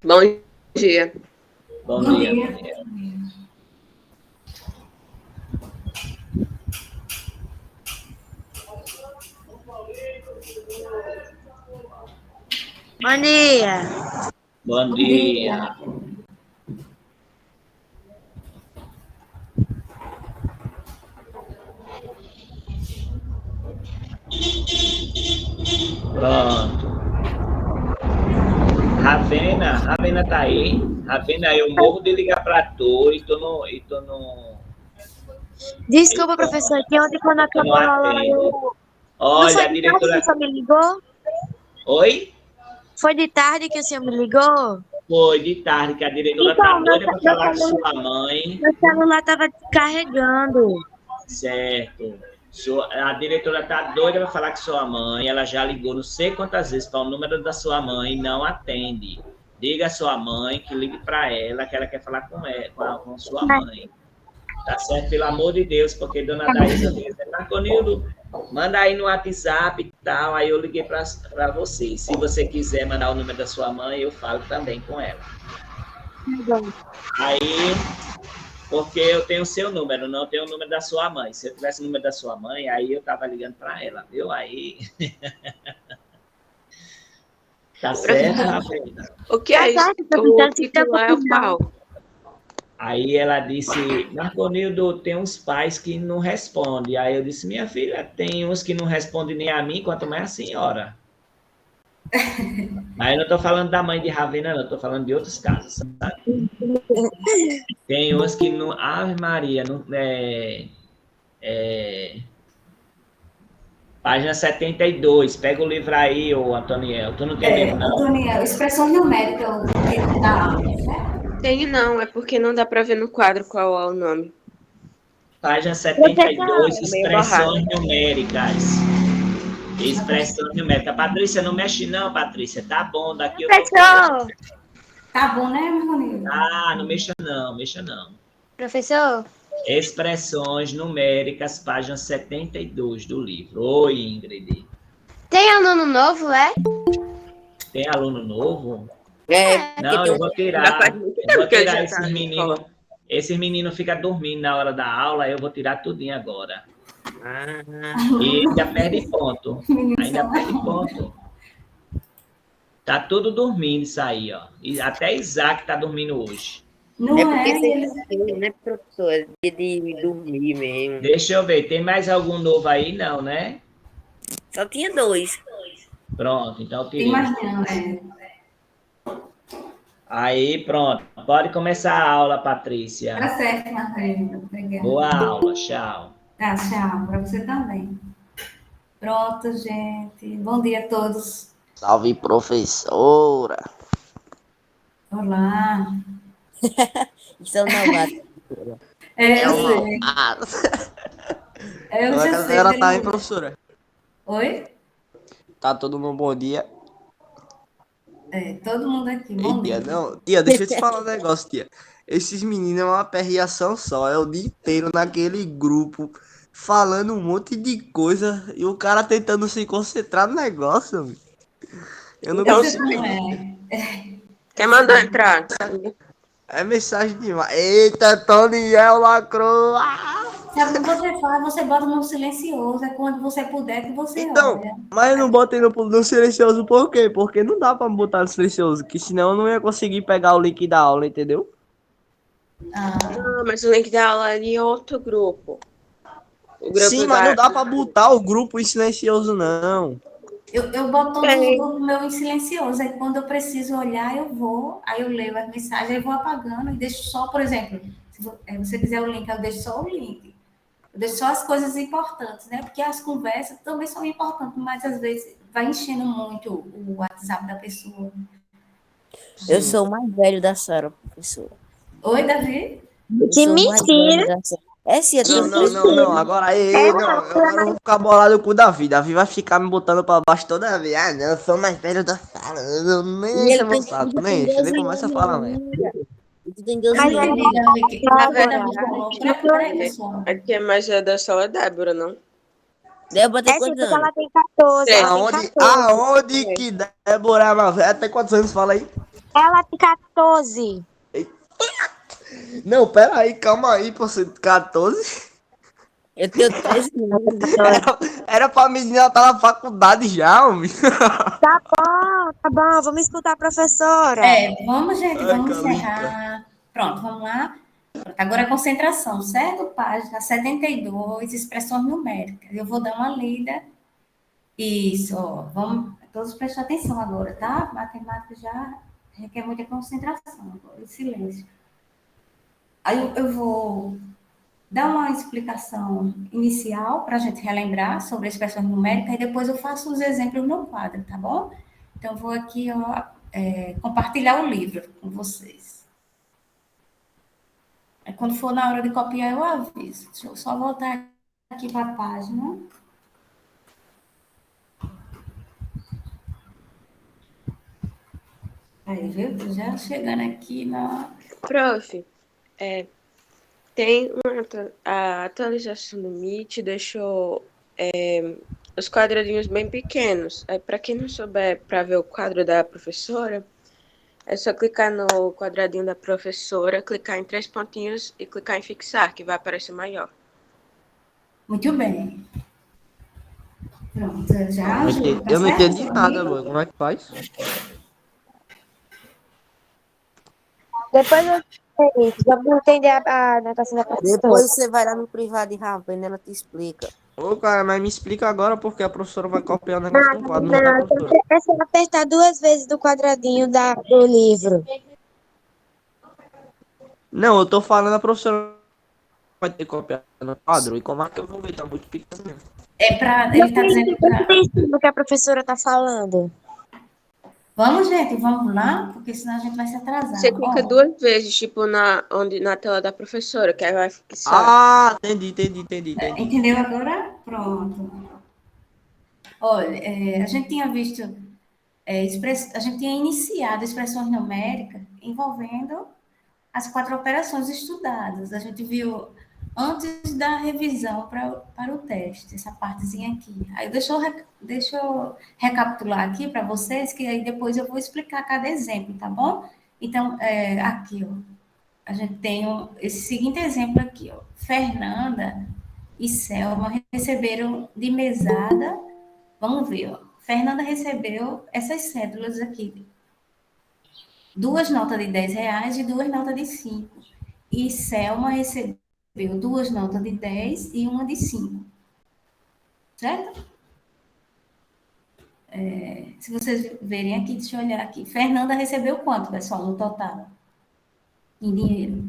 Bom dia. Bom dia. Bom dia. Bom dia. Pronto. Ravena tá aí. Ravena, eu morro de ligar pra tu e tu não. Desculpa, professor, que ontem quando Tu não acabou a aula, atende. não Olha, foi a de tarde que o diretora. senhor me ligou? Oi? Foi de tarde que o senhor me ligou? Foi de tarde, que a diretora tá Então, doida pra falar com sua mãe. meu celular estava descarregando. Certo. A diretora tá doida pra falar com sua mãe. Ela já ligou não sei quantas vezes para o número da sua mãe e não atende. Diga à sua mãe que ligue para ela, que ela quer falar com ela, com sua mãe. Tá certo? Pelo amor de Deus, porque dona Daísa disse, Marconildo, manda aí no WhatsApp e tal. Aí eu liguei para você. Se você quiser mandar o número da sua mãe, eu falo também com ela. Aí, porque eu tenho o seu número, não tenho o número da sua mãe. Se eu tivesse o número da sua mãe, aí eu tava ligando para ela, viu? Aí. Tá certo, Ravena? O que é isso? O titular é o qual? Aí ela disse, Marconildo, tem uns pais que não respondem. Aí eu disse, minha filha, tem uns que não respondem nem a mim, quanto mais a senhora. Mas eu não estou falando da mãe de Ravena, não, estou falando de outros casos, sabe? Tem uns que não. Ave Maria, não, página 72. Pega o livro aí, ô Antoniel. Tu não tem o livro, não? Antoniel, expressão numérica, o título da aula, certo? Tem não, é porque não dá para ver no quadro qual é o nome. Página 72, Meio expressões numéricas. Expressão numérica. Patrícia, não mexe não, Patrícia. Tá bom, daqui eu tô... Professor! Tá bom, né, Marconildo? Ah, não mexa não, mexa não. Professor? Expressões numéricas, página 72 do livro. Oi, Ingrid. Tem aluno novo, é? Tem aluno novo? É, Não, eu vou já tirar. faz muito Eu vou tempo que ele tirar já esses tá na meninos. escola. Esses meninos ficam dormindo na hora da aula, eu vou tirar tudinho agora. E ainda perde ponto. Ainda perde ponto. Tá tudo dormindo isso aí, ó. E até Isaac tá dormindo hoje. Não É porque é, eles... sempre né, professor? Dia de dormir mesmo. Deixa eu ver, tem mais algum novo aí? Não, né? Só tinha 2. Pronto, então eu Tem tirei. mais não, Aí, pronto. Pode começar a aula, Patrícia. Tá certo, Marconildo. Obrigada. Boa aula, tchau. Tá, tchau. Para você também. Pronto, gente. Bom dia a todos. Salve, professora. Olá. Isso é um novato. Eu uma sei. Eu Como é que já a sei. senhora tá, hein, professora? Oi? Tá todo mundo bom dia? Todo mundo aqui. Ei, Bom tia, dia. não. Tia, deixa eu te falar um negócio, tia. Esses meninos é uma perreação só. É o dia inteiro naquele grupo, falando um monte de coisa e o cara tentando se concentrar no negócio, meu. Eu não Então, consigo. Não é. quer mandar entrar? É mensagem demais. Eita, Toniel lacrou. Sabe o que você faz? Você bota no silencioso. É quando você puder que você Então, olha. mas eu não botei no silencioso por quê? Porque não dá pra botar no silencioso, que senão eu não ia conseguir pegar o link da aula, entendeu? Não, mas o link da aula é de outro grupo. O grupo Sim, mas não dá pra botar o grupo em silencioso, não. Eu boto todos os grupos meu em silencioso. Aí quando eu preciso olhar, eu vou. Aí eu leio as mensagens, aí vou apagando e deixo só, por exemplo, se você quiser o link, eu deixo só o link. Eu deixo só as coisas importantes, né? Porque as conversas também são importantes, mas às vezes vai enchendo muito o WhatsApp da pessoa. Eu sou o mais velho da sala, professor. Oi, Davi? Eu Que sou o mais velho mentira! da sala. É sim, eu Não, tenho não, não, não. Agora aí, não. Agora eu vou ficar bolado com o Davi. Davi vai ficar me botando pra baixo toda vez. Ah, não, eu sou mais velho da sala. Eu nem enche meu saco, nem enche. Nem começa a falar, velho. Tu tem 12 Mas anos. Entendi, Davi. Que Na Davi verdade, falou. Peraí, pessoal. aqui é mais velho da sala é Débora, não? Débora tem É sim, quantos porque anos? ela tem 14. Ela tem Aonde, 14. aonde que Débora é mais velha? Até quantos anos fala aí? Ela tem 14. Não, pera aí, calma aí, pô, você 14? Eu tenho 13 anos. Era pra menina estar na faculdade já, homem. Tá bom, vamos escutar a professora. Vamos, gente, Ai, vamos Calica. encerrar. Pronto, vamos lá. Pronto, agora a concentração, certo? Página 72, expressões numéricas. Eu vou dar uma lida. Isso, ó, vamos todos prestar atenção agora, tá? Matemática já requer muita concentração, agora, silêncio. Aí eu vou dar uma explicação inicial para a gente relembrar sobre expressões numéricas e depois eu faço os exemplos no quadro, tá bom? Então, eu vou aqui, ó, compartilhar o livro com vocês. Aí, quando for na hora de copiar, eu aviso. Deixa eu só voltar aqui para a página. Aí, viu? Tô já chegando aqui na... Prof, tem a atualização do Meet deixou os quadradinhos bem pequenos. Aí, para quem não souber para ver o quadro da professora, é só clicar no quadradinho da professora, clicar em 3 pontinhos e clicar em fixar, que vai aparecer maior. Muito bem. Pronto, já ajuda, tá Eu não certo, entendi seu nada, amigo? mano. Como é que faz? Depois eu sei, vamos entender a natação da professora. Depois você vai lá no privado de Ravena, ela te explica. Ô, cara, mas me explica agora porque a professora vai copiar o negócio no quadro, não vai, Não, professora? é só apertar 2 vezes do quadradinho do livro. Não, eu tô falando a professora vai ter que copiar no quadro. E como é que eu vou ver? Tá muito pequeno mesmo. Ele tá dizendo para... O que a professora tá falando. Vamos, gente, vamos lá, porque senão a gente vai se atrasar. Você clica 2 vezes, tipo, na tela da professora, que aí vai fixar. Ah, entendi. Entendeu agora? Pronto. Olha, a gente tinha visto, a gente tinha iniciado expressões numéricas envolvendo as 4 operações estudadas. A gente viu antes da revisão para o teste, essa partezinha aqui. Aí deixa eu recapitular aqui para vocês, que aí depois eu vou explicar cada exemplo, tá bom? Então, aqui, ó, a gente tem esse seguinte exemplo aqui, ó. Fernanda e Selma receberam de mesada, vamos ver, ó. Fernanda recebeu essas cédulas aqui, 2 notas de R$10 e 2 notas de 5. E Selma recebeu 2 notas de 10 e uma de 5. Certo? Se vocês verem aqui, deixa eu olhar aqui. Fernanda recebeu quanto, pessoal, no total? Em dinheiro.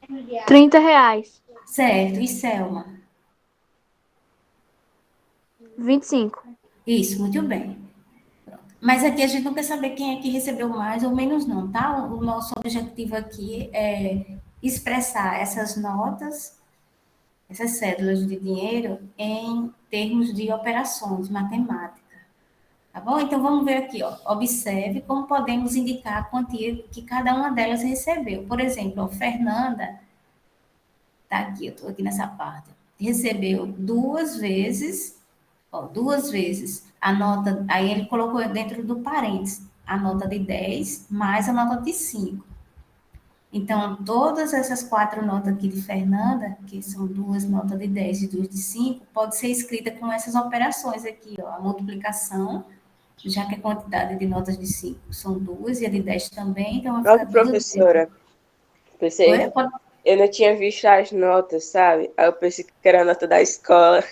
R$30. Certo. E Selma? 25. Isso, muito bem. Mas aqui a gente não quer saber quem é que recebeu mais ou menos, não, tá? O nosso objetivo aqui é expressar essas notas, essas cédulas de dinheiro, em termos de operações matemáticas. Tá bom? Então, vamos ver aqui, ó. Observe como podemos indicar a quantia que cada uma delas recebeu. Por exemplo, a Fernanda, tá aqui, eu estou aqui nessa parte, recebeu 2 vezes, ó, 2 vezes a nota, aí ele colocou dentro do parênteses, a nota de 10 mais a nota de 5. Então, todas essas 4 notas aqui de Fernanda, que são 2 notas de 10 e 2 de 5, pode ser escrita com essas operações aqui, ó, a multiplicação, já que a quantidade de notas de 5 são 2 e a de 10 também, então vai Nossa, ficar 2 professora, pensei, vezes. eu não tinha visto as notas, sabe? Aí eu pensei que era a nota da escola.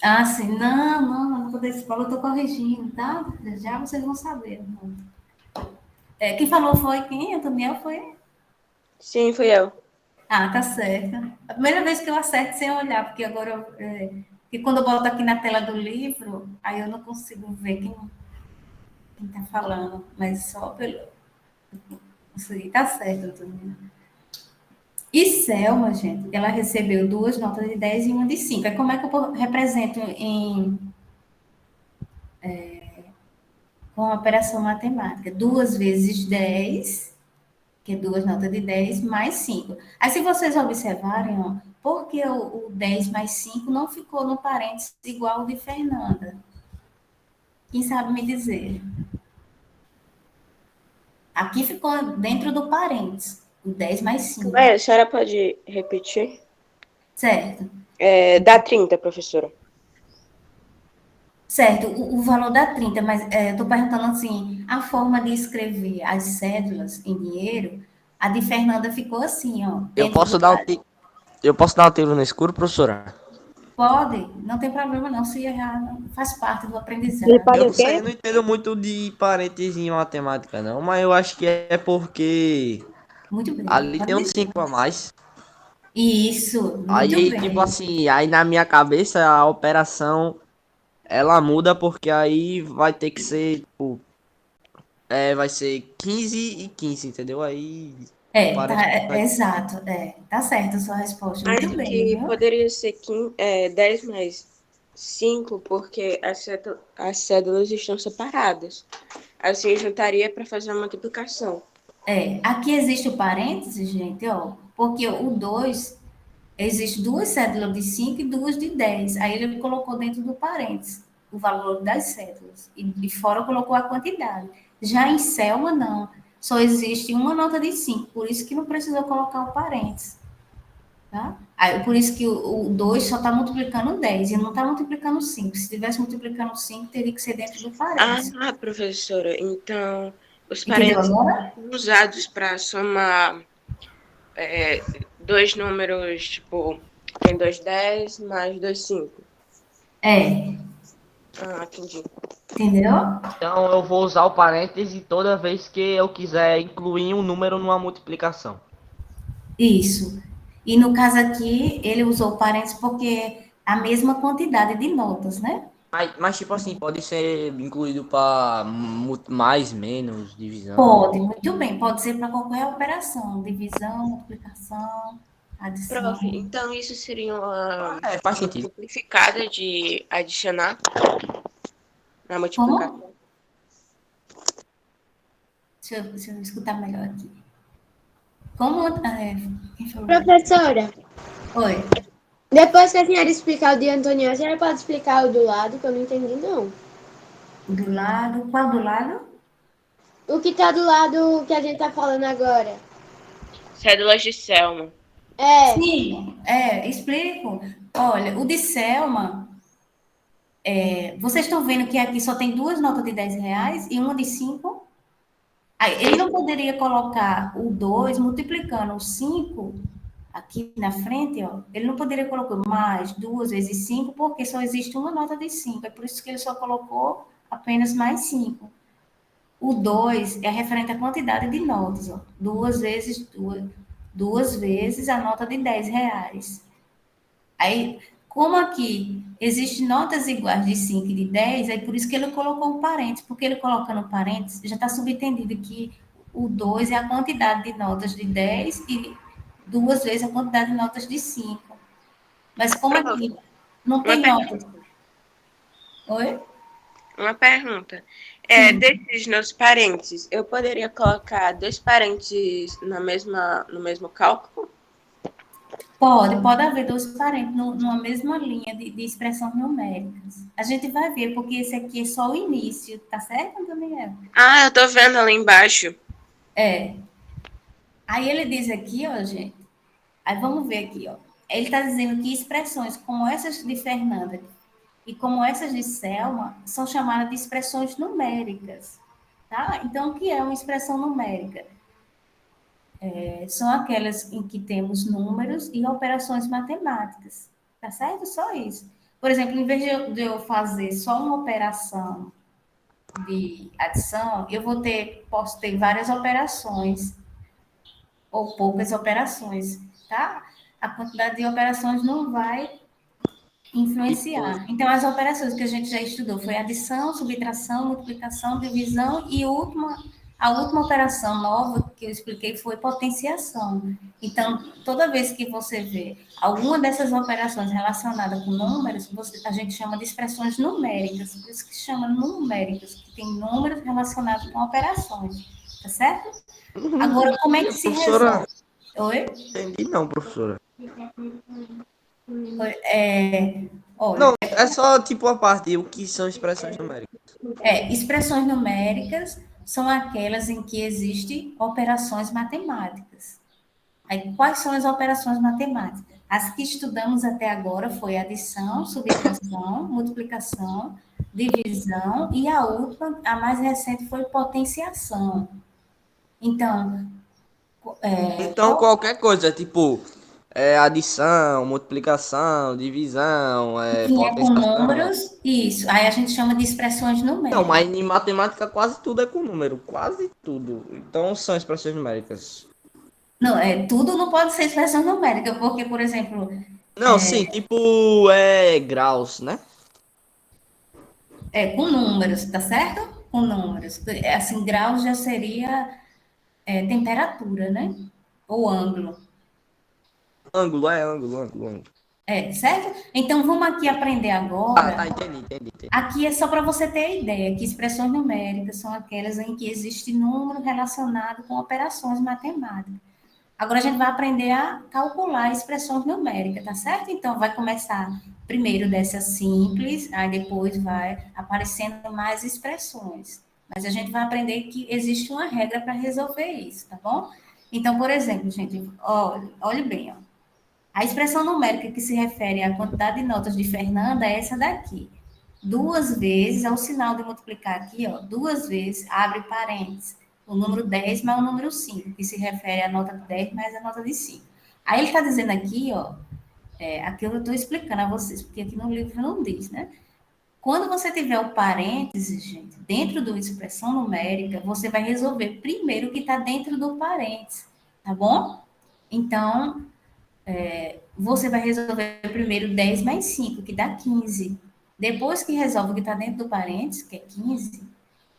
Ah, sim, não, a nota da escola eu estou corrigindo, tá? Já vocês vão saber. Quem falou foi quem? A Daniel foi? Sim, fui eu. Ah, tá certo. A primeira vez que eu acerto sem olhar, porque agora, que quando eu boto aqui na tela do livro, aí eu não consigo ver quem tá falando, mas só pelo... Tá certo, Antônio. E Selma, gente, ela recebeu 2 notas de 10 e uma de 5. Aí como é que eu represento com a operação matemática? 2 vezes 10, que é 2 notas de 10, mais 5. Aí, se vocês observarem, ó, por que o 10 mais 5 não ficou no parênteses igual o de Fernanda? Quem sabe me dizer? Aqui ficou dentro do parênteses, o 10 mais 5, A senhora pode repetir? certo? Dá 30, professora. Certo, o valor dá 30, mas eu estou perguntando assim, a forma de escrever as cédulas em dinheiro, a de Fernanda ficou assim, ó, Eu dentro do posso dar eu posso dar um tiro no escuro, professora? pode, não tem problema não, se errar, faz parte do Ele aprendizado. pode Eu o não sei, quê? eu não entendo muito de parênteses em matemática, não, mas eu acho que é porque Muito bem, ali pode tem um dizer. 5 a mais. Isso, muito Aí, tipo bem. assim, aí na minha cabeça a operação ela muda porque aí vai ter que ser, tipo, vai ser 15 e 15, entendeu? Aí Tá, parece que vai. exato, tá certa a sua resposta, muito Acho bem, que viu? poderia ser 10 mais 5, porque as cédulas estão separadas. Assim, juntaria para fazer a multiplicação. Aqui existe o parênteses, gente, ó, porque o 2 existe duas cédulas de 5 e duas de 10. Aí ele colocou dentro do parênteses o valor das cédulas. E de fora colocou a quantidade. Já em Selma, não. Só existe uma nota de 5, por isso que não precisou colocar o parênteses. Tá? Aí, por isso que o 2 só está multiplicando 10 e não está multiplicando 5. Se estivesse multiplicando 5, teria que ser dentro do parênteses. Professora, então os Entendeu parênteses agora? são usados para somar dois números, tipo, tem dois 10 mais dois 5. É, Entendi. entendeu? Então eu vou usar o parêntese toda vez que eu quiser incluir um número numa multiplicação. Isso. E no caso aqui, ele usou parênteses porque é a mesma quantidade de notas, né? Mas tipo assim, pode ser incluído para mais, menos, divisão. Pode, muito bem. Pode ser para qualquer operação, divisão, multiplicação, Prof, adição. então isso seria uma Faz forma sentido. simplificada de adicionar na Como? multiplicação. Deixa eu escutar melhor aqui. Como. Quem falou? Professora, Oi. depois que a senhora explicar o de Antônio, a senhora pode explicar o do lado, que eu não entendi, não. Do lado. Qual do lado? O que tá do lado que a gente tá falando agora? Cédulas de Selma. É, Sim, explico. Olha, o de Selma, vocês estão vendo que aqui só tem duas notas de R$ 10 e uma de 5. Aí, ele não poderia colocar o 2 multiplicando o 5 aqui na frente, ó. Ele não poderia colocar mais 2 vezes 5 porque só existe uma nota de 5. É por isso que ele só colocou apenas mais 5. O 2 é referente à quantidade de notas, ó. Duas vezes a nota de R$ 10. Aí, como aqui existem notas iguais de 5 e de 10, é por isso que ele colocou o parênteses, porque ele colocando parênteses, já está subentendido que o 2 é a quantidade de notas de 10 e duas vezes a quantidade de notas de 5. Mas como Prof, aqui não uma tem notas. pergunta. Oi? Uma pergunta. Sim. Desses nos parênteses, eu poderia colocar dois parênteses no mesmo cálculo? Pode haver dois parênteses numa mesma linha de expressões numéricas. A gente vai ver, porque esse aqui é só o início, tá certo, Daniel? Eu tô vendo ali embaixo. Aí ele diz aqui, ó, gente. Aí vamos ver aqui, ó. Ele está dizendo que expressões como essas de Fernanda e como essas de Selma são chamadas de expressões numéricas, tá? Então, o que é uma expressão numérica? São aquelas em que temos números e operações matemáticas, tá certo? Só isso. Por exemplo, em vez de eu fazer só uma operação de adição, posso ter várias operações ou poucas operações, tá? A quantidade de operações não vai Tipo, influenciar. Então, as operações que a gente já estudou foi adição, subtração, multiplicação, divisão e a última operação nova que eu expliquei foi potenciação. Então, toda vez que você vê alguma dessas operações relacionadas com números, a gente chama de expressões numéricas, por isso que chama numéricas, que tem números relacionados com operações, tá certo? Agora, como é que se professora, resolve? Oi? entendi não, professora. Olha, Não, é só tipo a parte, o que são expressões numéricas. expressões numéricas são aquelas em que existem operações matemáticas. Aí, quais são as operações matemáticas? As que estudamos até agora foi adição, subtração, multiplicação, divisão, e a última, a mais recente, foi potenciação. Então, Então, qualquer coisa, tipo, adição, multiplicação, divisão, que é com potenciação. números, isso. Aí a gente chama de expressões Não, numéricas. mas em matemática quase tudo é com número, quase tudo. Então são expressões numéricas. Não, tudo não pode ser expressão numérica, porque, por exemplo, Não, sim, tipo, graus, né? com números, tá certo? Com números. Assim, graus já seria temperatura, né? Ou ângulo. Ângulo, ângulo. Certo? Então, vamos aqui aprender Tá, agora. entendi. Aqui é só para você ter a ideia que expressões numéricas são aquelas em que existe número relacionado com operações matemáticas. Agora a gente vai aprender a calcular expressões numéricas, tá certo? Então, vai começar primeiro dessa simples, aí depois vai aparecendo mais expressões. Mas a gente vai aprender que existe uma regra para resolver isso, tá bom? Então, por exemplo, gente, olhe bem, ó. A expressão numérica que se refere à quantidade de notas de Fernanda é essa daqui. Duas vezes, é o sinal de multiplicar aqui, ó, duas vezes, abre parênteses, o número 10 mais o número 5, que se refere à nota de 10 mais a nota de 5. Aí ele está dizendo aqui, ó, aqui eu estou explicando a vocês, porque aqui no livro não diz, né? Quando você tiver o parênteses, gente, dentro da expressão numérica, você vai resolver primeiro o que está dentro do parênteses, tá bom? Então, você vai resolver primeiro 10 mais 5, que dá 15. Depois que resolve o que está dentro do parênteses, que é 15,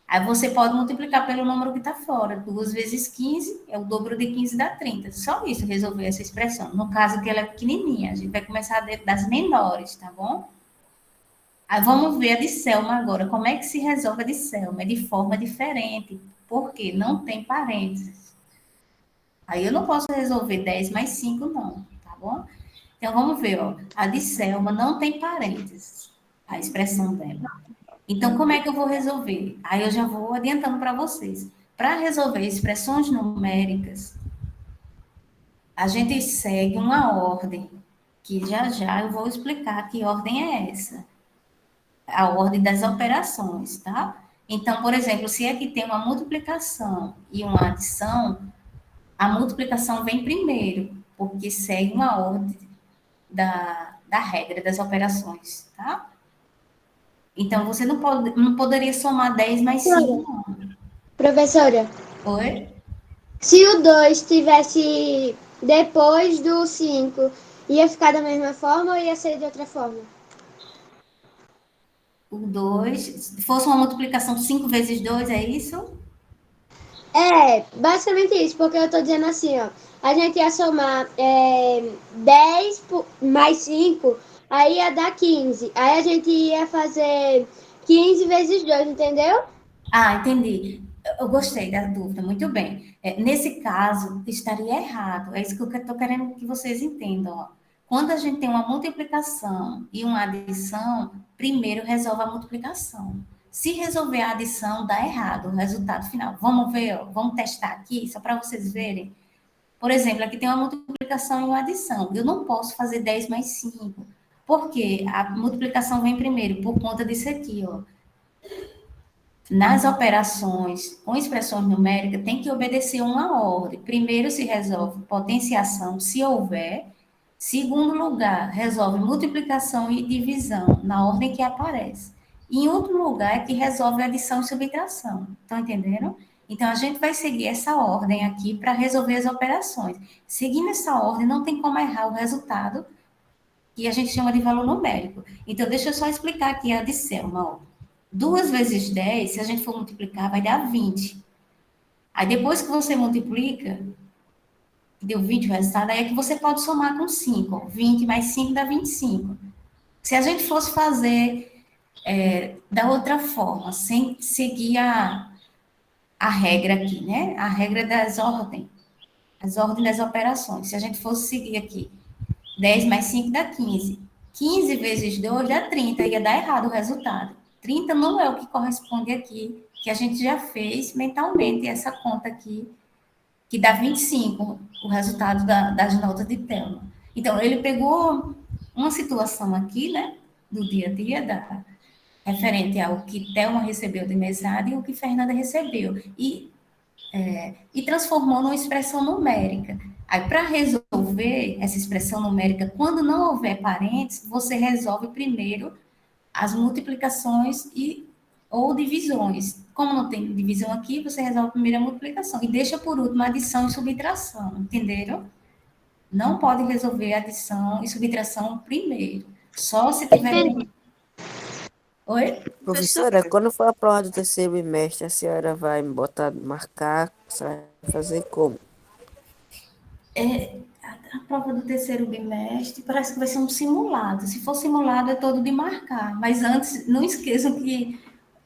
aí você pode multiplicar pelo número que está fora. 2 vezes 15 é o dobro de 15 dá 30. Só isso, resolver essa expressão. No caso que ela é pequenininha, a gente vai começar das menores, tá bom? Aí vamos ver a de Selma agora. Como é que se resolve a de Selma? É de forma diferente, porque não tem parênteses. Aí eu não posso resolver 10 mais 5, não, tá bom? Então, vamos ver, ó. A de Selma não tem parênteses, a expressão dela. Então, como é que eu vou resolver? Aí eu já vou adiantando para vocês. Para resolver expressões numéricas, a gente segue uma ordem, que já eu vou explicar que ordem é essa. A ordem das operações, tá? Então, por exemplo, se aqui tem uma multiplicação e uma adição, a multiplicação vem primeiro, porque segue uma ordem da regra das operações, tá? Então, você não poderia somar 10 mais 5, não. Professora, Oi? se o 2 tivesse depois do 5, ia ficar da mesma forma ou ia ser de outra forma? O 2, se fosse uma multiplicação 5 vezes 2, é isso? Basicamente isso, porque eu tô dizendo assim, ó. A gente ia somar 10 mais 5, aí ia dar 15. Aí a gente ia fazer 15 vezes 2, entendeu? Ah, entendi. Eu gostei da dúvida, muito bem. Nesse caso, estaria errado. É isso que eu estou querendo que vocês entendam. Ó. Quando a gente tem uma multiplicação e uma adição, primeiro resolve a multiplicação. Se resolver a adição, dá errado o resultado final. Vamos ver, ó, vamos testar aqui, só para vocês verem. Por exemplo, aqui tem uma multiplicação e uma adição. Eu não posso fazer 10 mais 5. Por quê? A multiplicação vem primeiro, por conta disso aqui, ó. Nas operações com expressões numéricas, tem que obedecer uma ordem. Primeiro se resolve potenciação, se houver. Segundo lugar, resolve multiplicação e divisão, na ordem que aparece. E em último lugar, é que resolve adição e subtração. Estão entendendo? Então, a gente vai seguir essa ordem aqui para resolver as operações. Seguindo essa ordem, não tem como errar o resultado, que a gente chama de valor numérico. Então, deixa eu só explicar aqui a de Selma, ó. 2 vezes 10, se a gente for multiplicar, vai dar 20. Aí depois que você multiplica, deu 20 o resultado, aí é que você pode somar com 5. Ó. 20 mais 5 dá 25. Se a gente fosse fazer da outra forma, sem seguir a regra aqui, né? A regra das ordens, as ordens das operações. Se a gente fosse seguir aqui, 10 mais 5 dá 15. 15 vezes 2 dá 30, ia dar errado o resultado. 30 não é o que corresponde aqui, que a gente já fez mentalmente essa conta aqui, que dá 25, o resultado das notas de Thelma. Então, ele pegou uma situação aqui, né, do dia a dia, referente ao que Thelma recebeu de mesada e o que Fernanda recebeu, e transformou numa expressão numérica. Aí, para resolver essa expressão numérica, quando não houver parênteses, você resolve primeiro as multiplicações ou divisões. Como não tem divisão aqui, você resolve primeiro a multiplicação e deixa por último a adição e subtração, entenderam? Não pode resolver adição e subtração primeiro. Só se tiver... Oi? Professora, quando for a prova do terceiro bimestre, a senhora vai me botar, marcar, você vai fazer como? A prova do terceiro bimestre parece que vai ser um simulado. Se for simulado, é todo de marcar. Mas antes, não esqueçam que...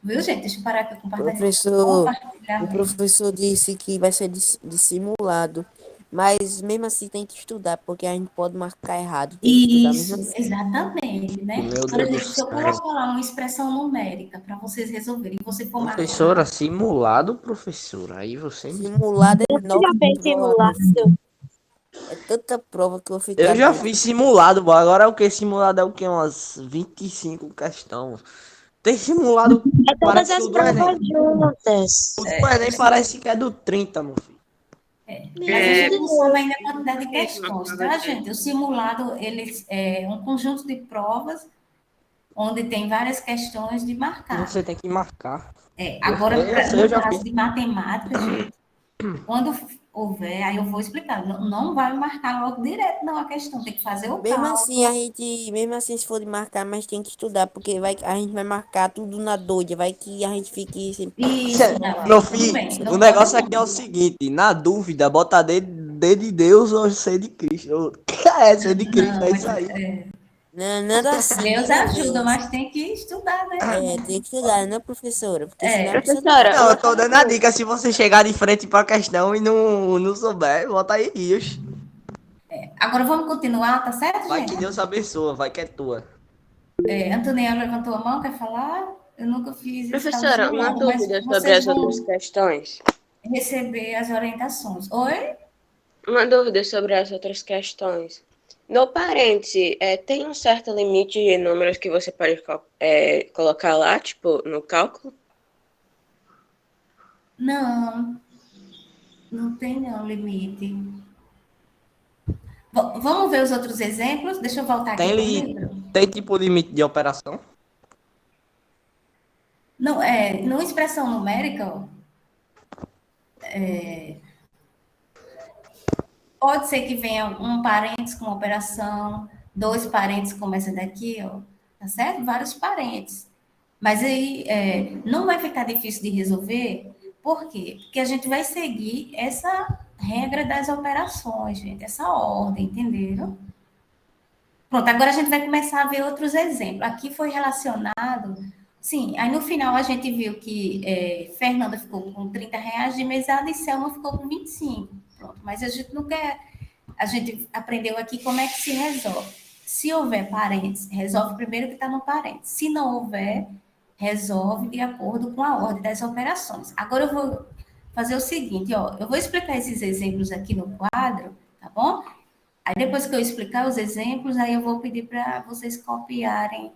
Viu, gente? Deixa eu parar aqui com O professor disse que vai ser de simulado, mas mesmo assim tem que estudar, porque a gente pode marcar errado. Tem que estudar mesmo Isso, assim. exatamente, né? Meu Por Deus exemplo, do se eu céu. colocar lá uma expressão numérica para vocês resolverem, você for marcar... Professora, simulado, professora. Aí você me... Simulado é Você já 9 fez provas. simulado? É tanta prova que eu vou ficar Eu já doido. fiz simulado, bo. Agora é o que? Simulado é o que? Umas 25 questões. Tem simulado que É todas parece que as o do Enem. provas juntas. O do Enem parece que é do 30, meu filho. Mas a gente não sabe ainda a quantidade de questões, tá, gente? O simulado, ele é um conjunto de provas onde tem várias questões de marcar. Você tem que marcar. Agora, eu no já caso fiz. de matemática, gente, quando houver, aí eu vou explicar. Não vai marcar logo direto, não, a questão. Tem que fazer o Mesmo cálculo. assim, mesmo assim, se for de marcar, mas tem que estudar, porque a gente vai marcar tudo na doida, vai que a gente fique sem... Isso, Davi, Meu tudo filho, bem. o Não negócio pode, aqui é o seguinte, na dúvida, bota D de Deus ou C de Cristo. É, C de Cristo, não, é mas isso aí. Não, nada assim, Deus nada a ajuda, ver. mas tem que estudar, né? Tem que estudar, né, professora? Porque senão a pessoa... Professora, Não, eu tô dando a dica, se você chegar de frente pra questão e não souber, bota aí rios. Agora vamos continuar, tá certo, Vai que gente? Deus abençoa, vai que é tua. Antoniel levantou a mão, quer falar? Eu nunca fiz esse tal de Professora, uma simulado, mas dúvida sobre vocês as outras vão questões. receber as orientações. Oi? Uma dúvida sobre as outras questões. No parêntese, tem um certo limite de números que você pode colocar lá, tipo, no cálculo? Não, não tem não limite. Vamos ver os outros exemplos? Deixa eu voltar aqui para o livro. Tem tipo limite de operação? Não, numa expressão numérica, ó, pode ser que venha um parênteses com operação, dois parênteses como essa daqui, ó, tá certo? Vários parênteses. Mas aí não vai ficar difícil de resolver, por quê? Porque a gente vai seguir essa regra das operações, gente, essa ordem, entenderam? Pronto, agora a gente vai começar a ver outros exemplos. Aqui foi relacionado, sim, aí no final a gente viu que Fernanda ficou com R$ 30 de mesada e Selma ficou com 25. Pronto, mas a gente não quer, a gente aprendeu aqui como é que se resolve. Se houver parênteses, resolve primeiro o que está no parênteses. Se não houver, resolve de acordo com a ordem das operações. Agora eu vou fazer o seguinte, ó, eu vou explicar esses exemplos aqui no quadro, tá bom? Aí depois que eu explicar os exemplos, aí eu vou pedir para vocês copiarem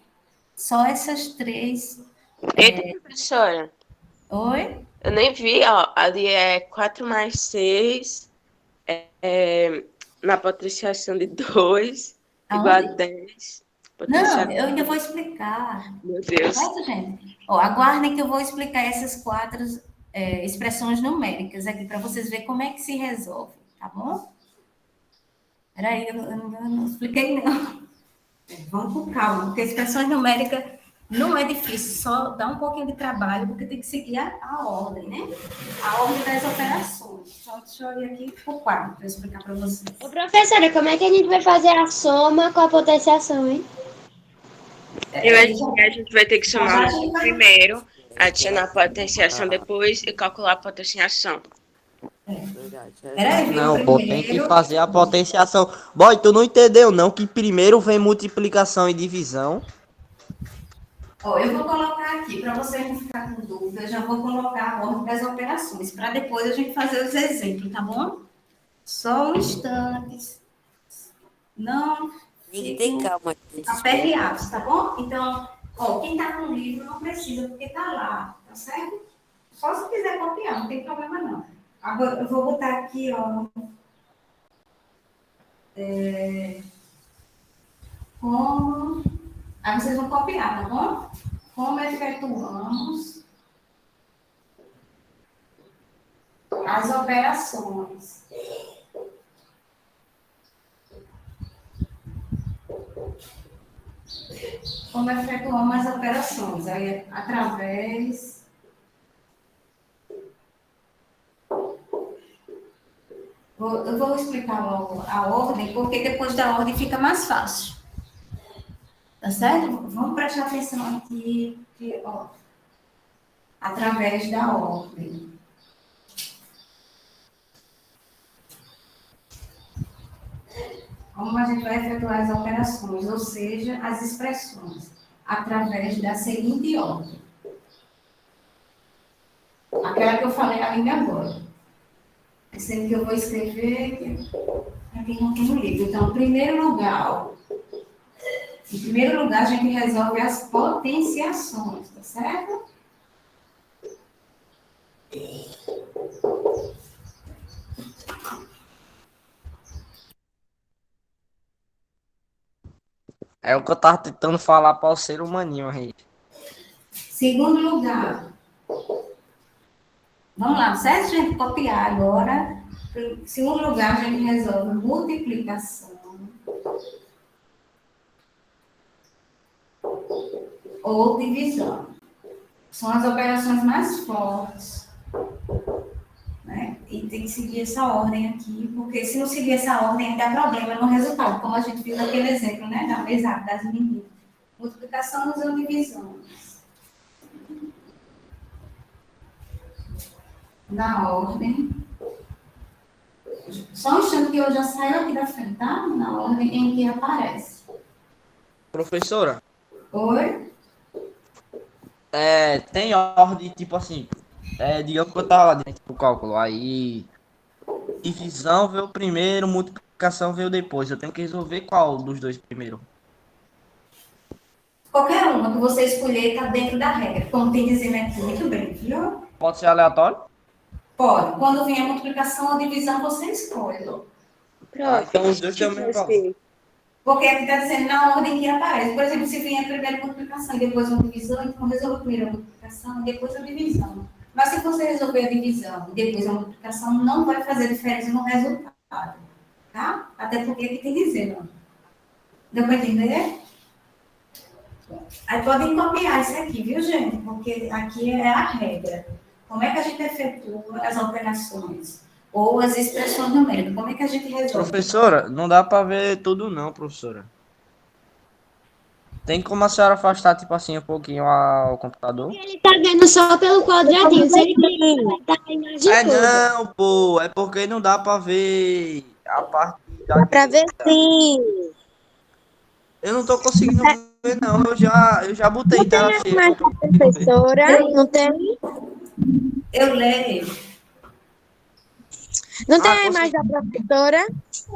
só essas três. Eita, professora, Oi? eu nem vi, ó, ali é 4 mais 6, na potenciação de 2, igual a Aonde? 10. Não, eu ainda vou explicar. Meu Deus. Certo, gente? Ó, aguardem que eu vou explicar essas quatro expressões numéricas aqui para vocês verem como é que se resolve, tá bom? Peraí, eu não expliquei não. Vamos com calma, porque expressões numéricas não é difícil, só dá um pouquinho de trabalho, porque tem que seguir a ordem, né? A ordem das operações. Só deixa eu ir aqui pro quadro para explicar para vocês. Ô, professora, como é que a gente vai fazer a soma com a potenciação, hein? Eu acho que a gente vai ter que somar o primeiro, adicionar a potenciação depois e calcular a potenciação. Verdade. Peraí, Não, pô, tem que fazer a potenciação. Boy, tu não entendeu não que primeiro vem multiplicação e divisão. Ó, eu vou colocar aqui, para você não ficar com dúvida, eu já vou colocar a ordem das operações, para depois a gente fazer os exemplos, tá bom? Só um instante. Não Tem que ter fiquem calma, gente. Espera. aperreados, tá bom? Então, ó, quem tá com o livro não precisa, porque tá lá, tá certo? Só se quiser copiar, não tem problema não. Agora, eu vou botar aqui, ó, como... Aí vocês vão copiar, tá bom? Como efetuamos as operações. Como efetuamos as operações. Aí, através... Eu vou explicar logo a ordem, porque depois da ordem fica mais fácil. Tá certo? Vamos prestar atenção aqui, ó, através da ordem. Como a gente vai efetuar as operações, ou seja, as expressões, através da seguinte ordem. Aquela que eu falei ainda agora. Sendo que eu vou escrever aqui não tem o livro. Então, em primeiro lugar, a gente resolve as potenciações, tá certo? É o que eu tava tentando falar para o ser humaninho aí. Segundo lugar, vamos lá, certo, gente? Copiar agora. Em segundo lugar, a gente resolve multiplicação ou divisão. São as operações mais fortes, né? E tem que seguir essa ordem aqui, porque se não seguir essa ordem, dá problema no resultado, como a gente viu naquele exemplo, né? Da mesa das meninas. Multiplicação usando divisões. Na ordem. Só um instante que eu já saio aqui da frente, tá? Na ordem em que aparece. Professora, Oi? tem ordem, tipo assim, digamos que eu tava lá dentro do cálculo, aí divisão veio primeiro, multiplicação veio depois. Eu tenho que resolver qual dos dois primeiro? Qualquer uma que você escolher está dentro da regra. Como tem dizendo aqui, muito bem, viu? Pode ser aleatório? Pode. Quando vier a multiplicação ou divisão, você escolhe. Prof, Então os dois têm o tipo mesmo valor. assim, Porque aqui está dizendo na ordem que aparece. Por exemplo, se vier primeiro a multiplicação e depois a divisão, então resolva primeiro a multiplicação e depois a divisão. Mas se você resolver a divisão e depois a multiplicação, não vai fazer diferença no resultado. Tá? Até porque aqui tem dizendo. Deu para entender? Aí podem copiar isso aqui, viu, gente? Porque aqui é a regra. Como é que a gente efetua as operações? Ou as expressões numéricas? Como é que a gente resolve? Professora, não dá pra ver tudo não, professora. Tem como a senhora afastar, tipo assim, um pouquinho o computador? Ele tá vendo só pelo quadradinho. Se ele clicar, vai dar a imagem toda. Não, pô, é porque não dá pra ver a parte da Dá pra ver direita. sim. Eu não tô conseguindo ver, não. Eu já botei Não tem tela a cheia imagem pra eu da conseguir ver. professora? Não tem? Eu leio. Não tem Ah, a imagem da professora?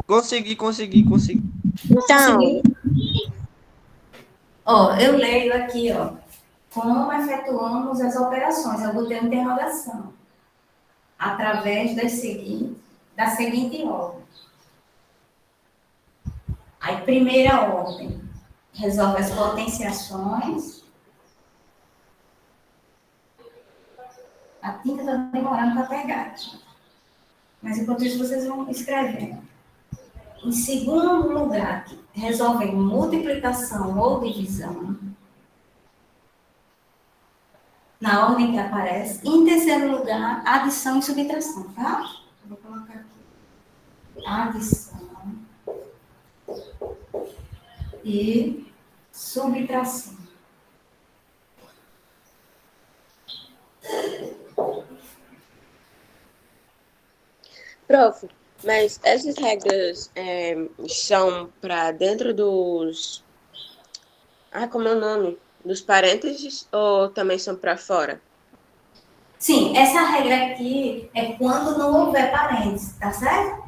consegui. Então, Ó, eu leio aqui, ó. Como efetuamos as operações? Eu botei uma interrogação. Através da seguinte ordem. Aí, primeira ordem. Resolve as potenciações. A tinta está demorando para pegar. Mas, enquanto isso, vocês vão escrevendo. Em segundo lugar, resolvem multiplicação ou divisão. Na ordem que aparece. E, em terceiro lugar, adição e subtração, tá? Vou colocar aqui. Adição e subtração. prof, mas essas regras são para dentro dos. Ah, como é o nome? dos parênteses ou também são para fora? Sim, essa regra aqui é quando não houver parênteses, tá certo?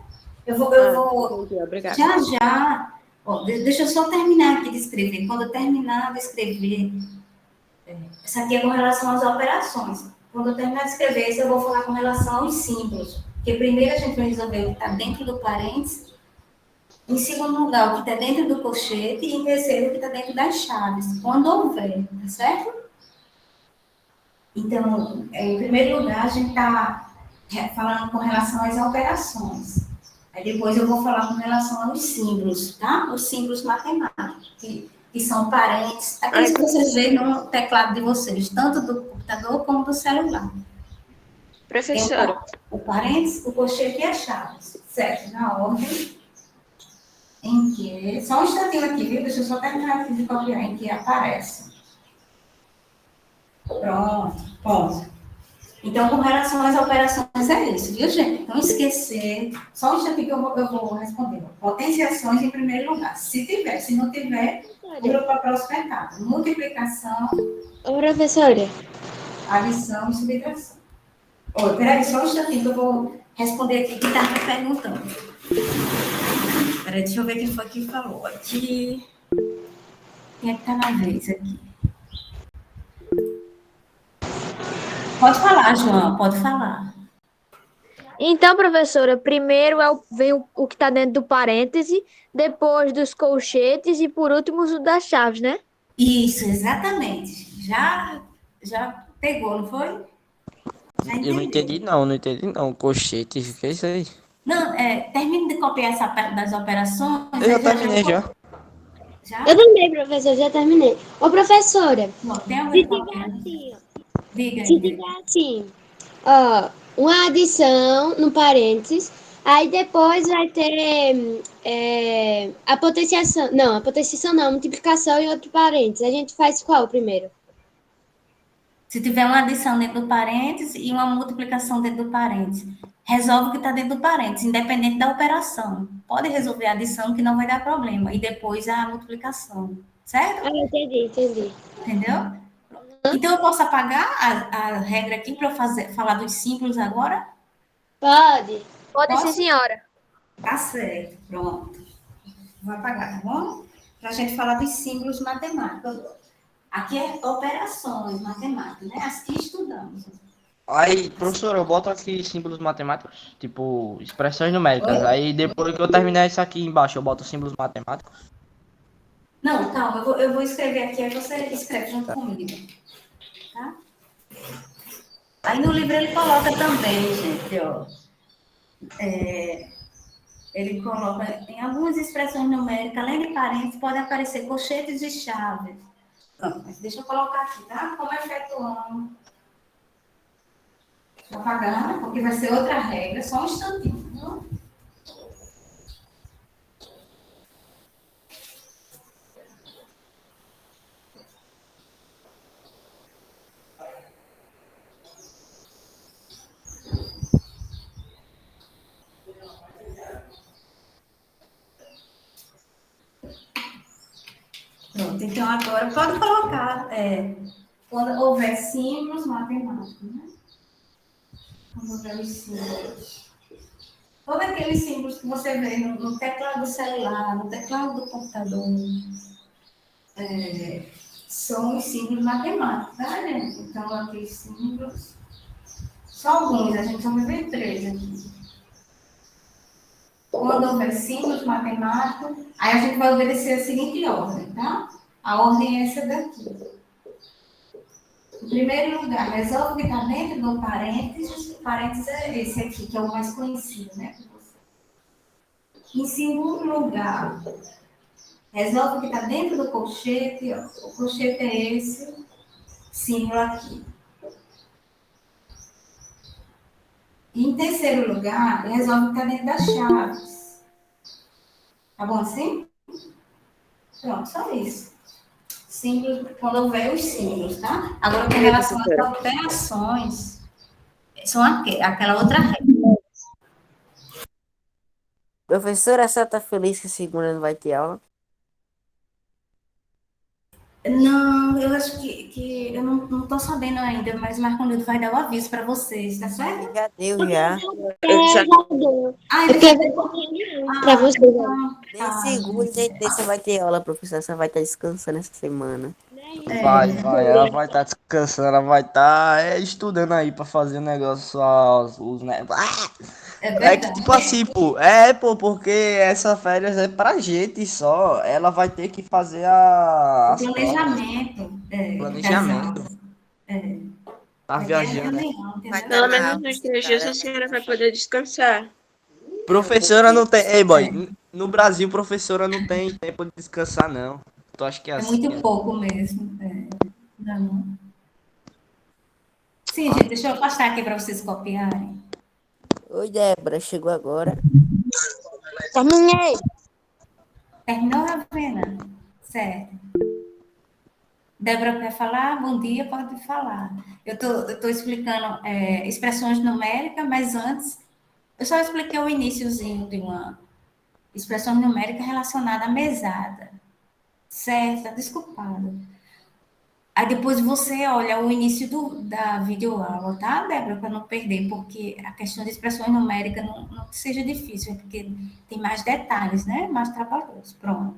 Eu vou Entendi, obrigada. já. Ó, deixa eu só terminar aqui de escrever. Quando eu terminar de escrever, isso aqui é com relação às operações. Quando eu terminar de escrever isso, eu vou falar com relação aos símbolos. Porque primeiro a gente vai resolver o que está dentro do parênteses, em segundo lugar, o que está dentro do colchete, e em terceiro, o que está dentro das chaves, quando houver, tá certo? Então, em primeiro lugar, a gente está falando com relação às operações. Aí depois eu vou falar com relação aos símbolos, tá? Os símbolos matemáticos, que são parentes, aqueles que vocês veem no teclado de vocês, tanto do computador como do celular. Professora, O parênteses, o colchete e as chaves, certo? Na ordem em que... Só um instantinho aqui, viu? Deixa eu só terminar aqui de copiar em que aparece. Pronto, ponto. Então, com relação às operações, é isso, viu, gente? Não esquecer, só um instantinho que eu vou responder. Potenciações em primeiro lugar. Se tiver, se não tiver, grupo para prosperar. Multiplicação. Ô, professora. Adição e subtração. Oi, peraí, só um instantinho que eu vou responder aqui que está me perguntando. Peraí, deixa eu ver quem foi que falou aqui. Quem é que está na vez aqui? Pode falar, João, pode falar. Então, professora, primeiro vem o que está dentro do parêntese, depois dos colchetes e por último o das chaves, né? Isso, exatamente. Já pegou, não foi? Já Eu não entendi não. Colchete, o que é isso aí? Não, termine de copiar essa parte das operações. Eu já terminei já. Já? Eu também, professor, já terminei. Ô, professora, Não, tem alguém se tiver copiando? assim, ó, Diga se aí. tiver assim, ó, uma adição no parênteses, aí depois vai ter a potenciação. Não, a potenciação não, a multiplicação em outro parênteses. A gente faz qual primeiro? Se tiver uma adição dentro do parênteses e uma multiplicação dentro do parênteses, resolve o que está dentro do parênteses, independente da operação. Pode resolver a adição que não vai dar problema, e depois a multiplicação, certo? Ah, entendi. Entendeu? Então, eu posso apagar a regra aqui para eu falar dos símbolos agora? Pode. Pode sim, Posso? senhora. Tá certo, pronto. Vou apagar, tá bom? Para a gente falar dos símbolos matemáticos. Aqui é operações matemáticas, né? As que estudamos. Aí, professor, eu boto aqui símbolos matemáticos, tipo expressões numéricas. Oi? Aí depois que eu terminar isso aqui embaixo, eu boto símbolos matemáticos. Não, calma, eu vou escrever aqui, aí você escreve junto comigo. Tá? Aí no livro ele coloca também, gente, ó. Ele coloca, em algumas expressões numéricas, além de parênteses, podem aparecer colchetes e chaves. Pronto, mas deixa eu colocar aqui, tá? Como efetuando. Vou apagar, porque vai ser outra regra, só um instantinho. Viu? Pronto, então agora pode colocar quando houver símbolos matemáticos, né? Quando houver os símbolos. Todos aqueles símbolos que você vê no teclado do celular, no teclado do computador, são os símbolos matemáticos, tá, gente? Então, aqui símbolos. Só alguns, a gente só vai ver 3 aqui. Quando houver símbolos matemáticos, aí a gente vai obedecer a seguinte ordem, tá? A ordem é essa daqui. Em primeiro lugar, resolve o que está dentro do parênteses. O parênteses é esse aqui, que é o mais conhecido, né? Em segundo lugar, resolve o que está dentro do colchete. Ó. O colchete é esse símbolo aqui. E em terceiro lugar, resolve o que está dentro das chaves. Tá bom assim? Pronto, só isso. Símbolos, quando houver os símbolos, tá? Agora, com relação às operações, são aquela outra regra. Professora, a senhora tá feliz que segunda não vai ter aula? Não, eu acho que eu não estou sabendo ainda, mas Marconildo vai dar o aviso para vocês, tá certo? Já deu, já. Eu já... Já deu. Ah, Eu ele já quero deu. pra Ah, vocês. então, Nem tá, segunda, gente. nem terça vai ter aula, professor. Você vai estar descansando essa semana. Vai, ela vai estar descansando, ela vai estar estudando aí pra fazer o negócio, os, né? É É que tipo verdade. assim, pô, pô, porque essa férias é pra gente só, ela vai ter que fazer O as provas, planejamento das planejamento, aulas. É, tá vai ter a viajando, né? reunião, Vai entendeu? estar Pelo na menos aula nos 3 dias universitária, a né? senhora vai poder descansar. Professora não tem, ei boy, É, no Brasil professora não tem tempo de descansar não. Tu acha que é é assim? muito pouco mesmo. Não. Sim, gente, deixa eu afastar aqui para vocês copiarem. Oi, Débora, chegou agora. Terminei. Terminou, Ravena? Certo. Débora quer falar? Bom dia, pode falar. Eu tô explicando expressões numéricas, mas antes, eu só expliquei o iniciozinho de uma expressão numérica relacionada à mesada. Certo, tá desculpada. Aí depois você olha o início da videoaula, tá, Débora? Para não perder, porque a questão de expressões numéricas não seja difícil, é porque tem mais detalhes, né? Mais trabalhoso. Pronto.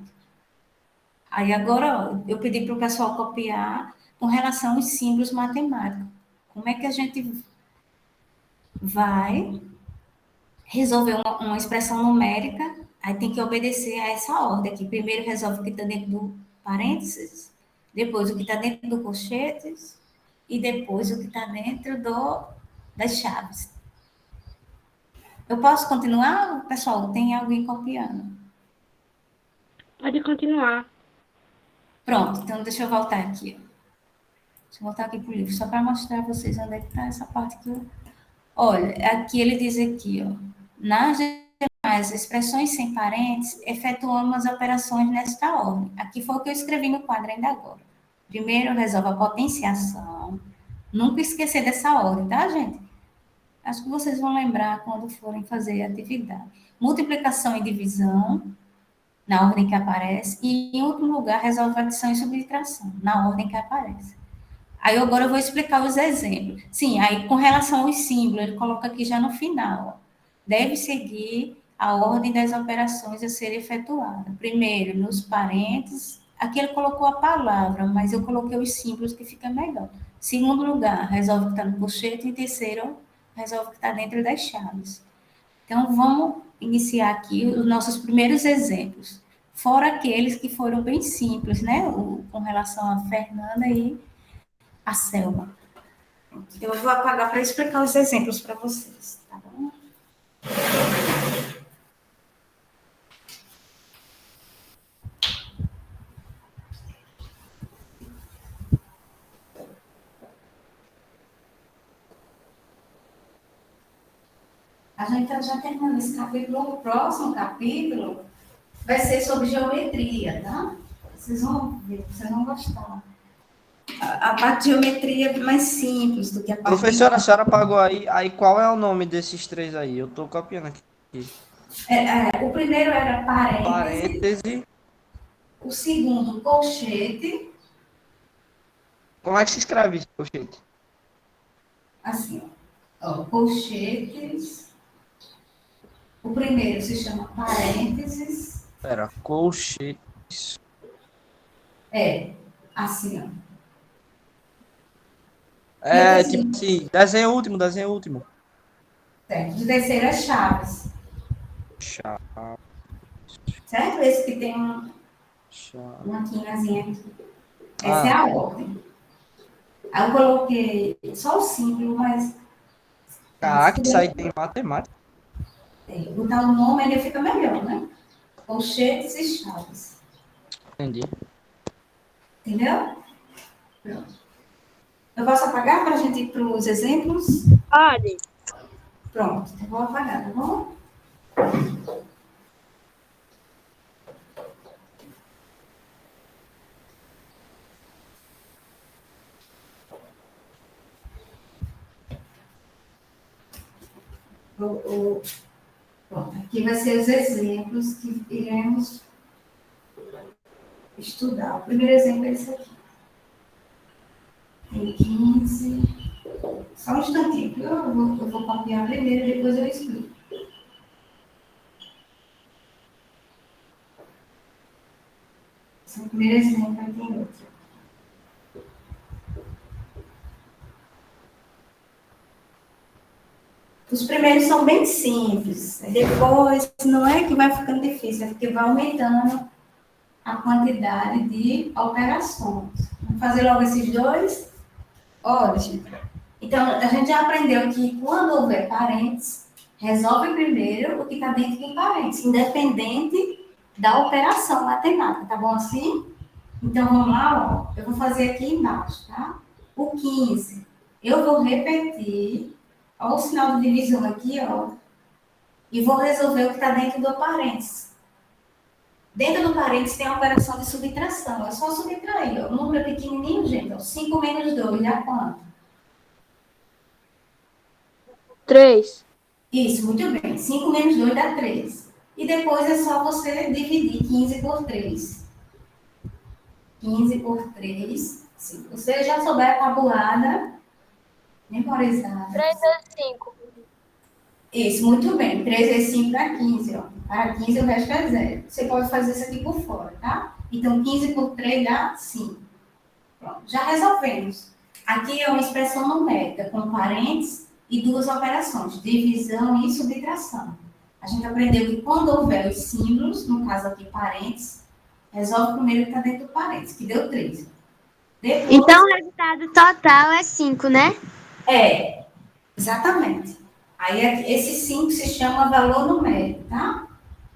Aí agora ó, eu pedi para o pessoal copiar com relação aos símbolos matemáticos. Como é que a gente vai resolver uma expressão numérica? Aí tem que obedecer a essa ordem aqui. Primeiro resolve o que está dentro do parênteses, depois o que está dentro do colchetes e depois o que está dentro das chaves. Eu posso continuar, pessoal? Tem alguém copiando? Pode continuar. Pronto, então deixa eu voltar aqui. Deixa eu voltar aqui para o livro, só para mostrar a vocês onde é que está essa parte que eu. Olha, aqui ele diz aqui, ó. Nas demais expressões sem parênteses, efetuamos as operações nesta ordem. Aqui foi o que eu escrevi no quadro ainda agora. Primeiro resolve a potenciação. Nunca esquecer dessa ordem, tá, gente? Acho que vocês vão lembrar quando forem fazer a atividade. Multiplicação e divisão, na ordem que aparece. E, em último lugar, resolve adição e subtração, na ordem que aparece. Aí agora eu vou explicar os exemplos. Sim, aí com relação aos símbolos, ele coloca aqui já no final. Deve seguir a ordem das operações a ser efetuada. Primeiro, nos parênteses, aqui ele colocou a palavra, mas eu coloquei os símbolos que fica melhor. Segundo lugar, resolve o que está no colchete. E terceiro, resolve o que está dentro das chaves. Então, vamos iniciar aqui os nossos primeiros exemplos. Fora aqueles que foram bem simples, né? Com relação a Fernanda e a Selma. Eu vou apagar para explicar os exemplos para vocês, tá bom? A gente já terminou esse capítulo. O próximo capítulo vai ser sobre geometria, tá? Vocês vão ver, vocês vão gostar. A parte de geometria é mais simples do que a parte de... Professora, a senhora pagou aí qual é o nome desses três aí? Eu tô copiando aqui. O primeiro era parêntese, Parêntese. o segundo, colchete, Como é que se escreve isso, gente? assim, ó, colchetes. O primeiro se chama parênteses, Pera, colchete. assim, ó. E o É, tipo terceiro, assim, desenho último, desenho último. certo? De terceiro é chaves, Chave, certo? Esse que tem chave. uma quinazinha aqui. Essa é Ah, a ordem. Aí eu coloquei só o símbolo, mas caraca, se isso aí puder tem matemática. botar o nome, ele fica melhor, né? Colchetes e chaves. Entendi. Entendeu? Pronto. Eu posso apagar para a gente ir para os exemplos? Pode. Pronto, eu vou apagar, tá bom? Pronto, aqui vai ser os exemplos que iremos estudar. O primeiro exemplo é esse aqui. Tem 15. Só um instantinho, que eu vou copiar primeiro, depois eu explico. Esse é o primeiro exemplo, aí tem outro. Os primeiros são bem simples. Depois, não é que vai ficando difícil, é porque vai aumentando a quantidade de operações. Vamos fazer logo esses dois? Olha, gente. Então, a gente já aprendeu que quando houver parênteses, resolve primeiro o que está dentro de parênteses, independente da operação matemática, tá bom assim? Então, vamos lá, ó. Eu vou fazer aqui embaixo, tá? O 15. Eu vou repetir, ó, o sinal de divisão aqui, ó, e vou resolver o que está dentro do parênteses. Dentro do parênteses tem a operação de subtração. É só subtrair, ó. O número é pequenininho, gente, ó. 5 menos 2 dá quanto? 3. Isso, muito bem. 5 menos 2 dá 3. E depois é só você dividir 15 por 3. 15 por 3. Se você já souber a tabulada, memorizada. 3 vezes 5. Isso, muito bem. 3 vezes 5 dá 15, ó. Para 15 o resto é 0. Você pode fazer isso aqui por fora, tá? Então, 15 por 3 dá 5. Pronto, já resolvemos. Aqui é uma expressão numérica com parênteses e duas operações, divisão e subtração. A gente aprendeu que quando houver os símbolos, no caso aqui parênteses, resolve primeiro o que está dentro do parênteses, que deu 3. Depois, Então o resultado total é 5, né? É, exatamente. Aí esse 5 se chama valor numérico, tá?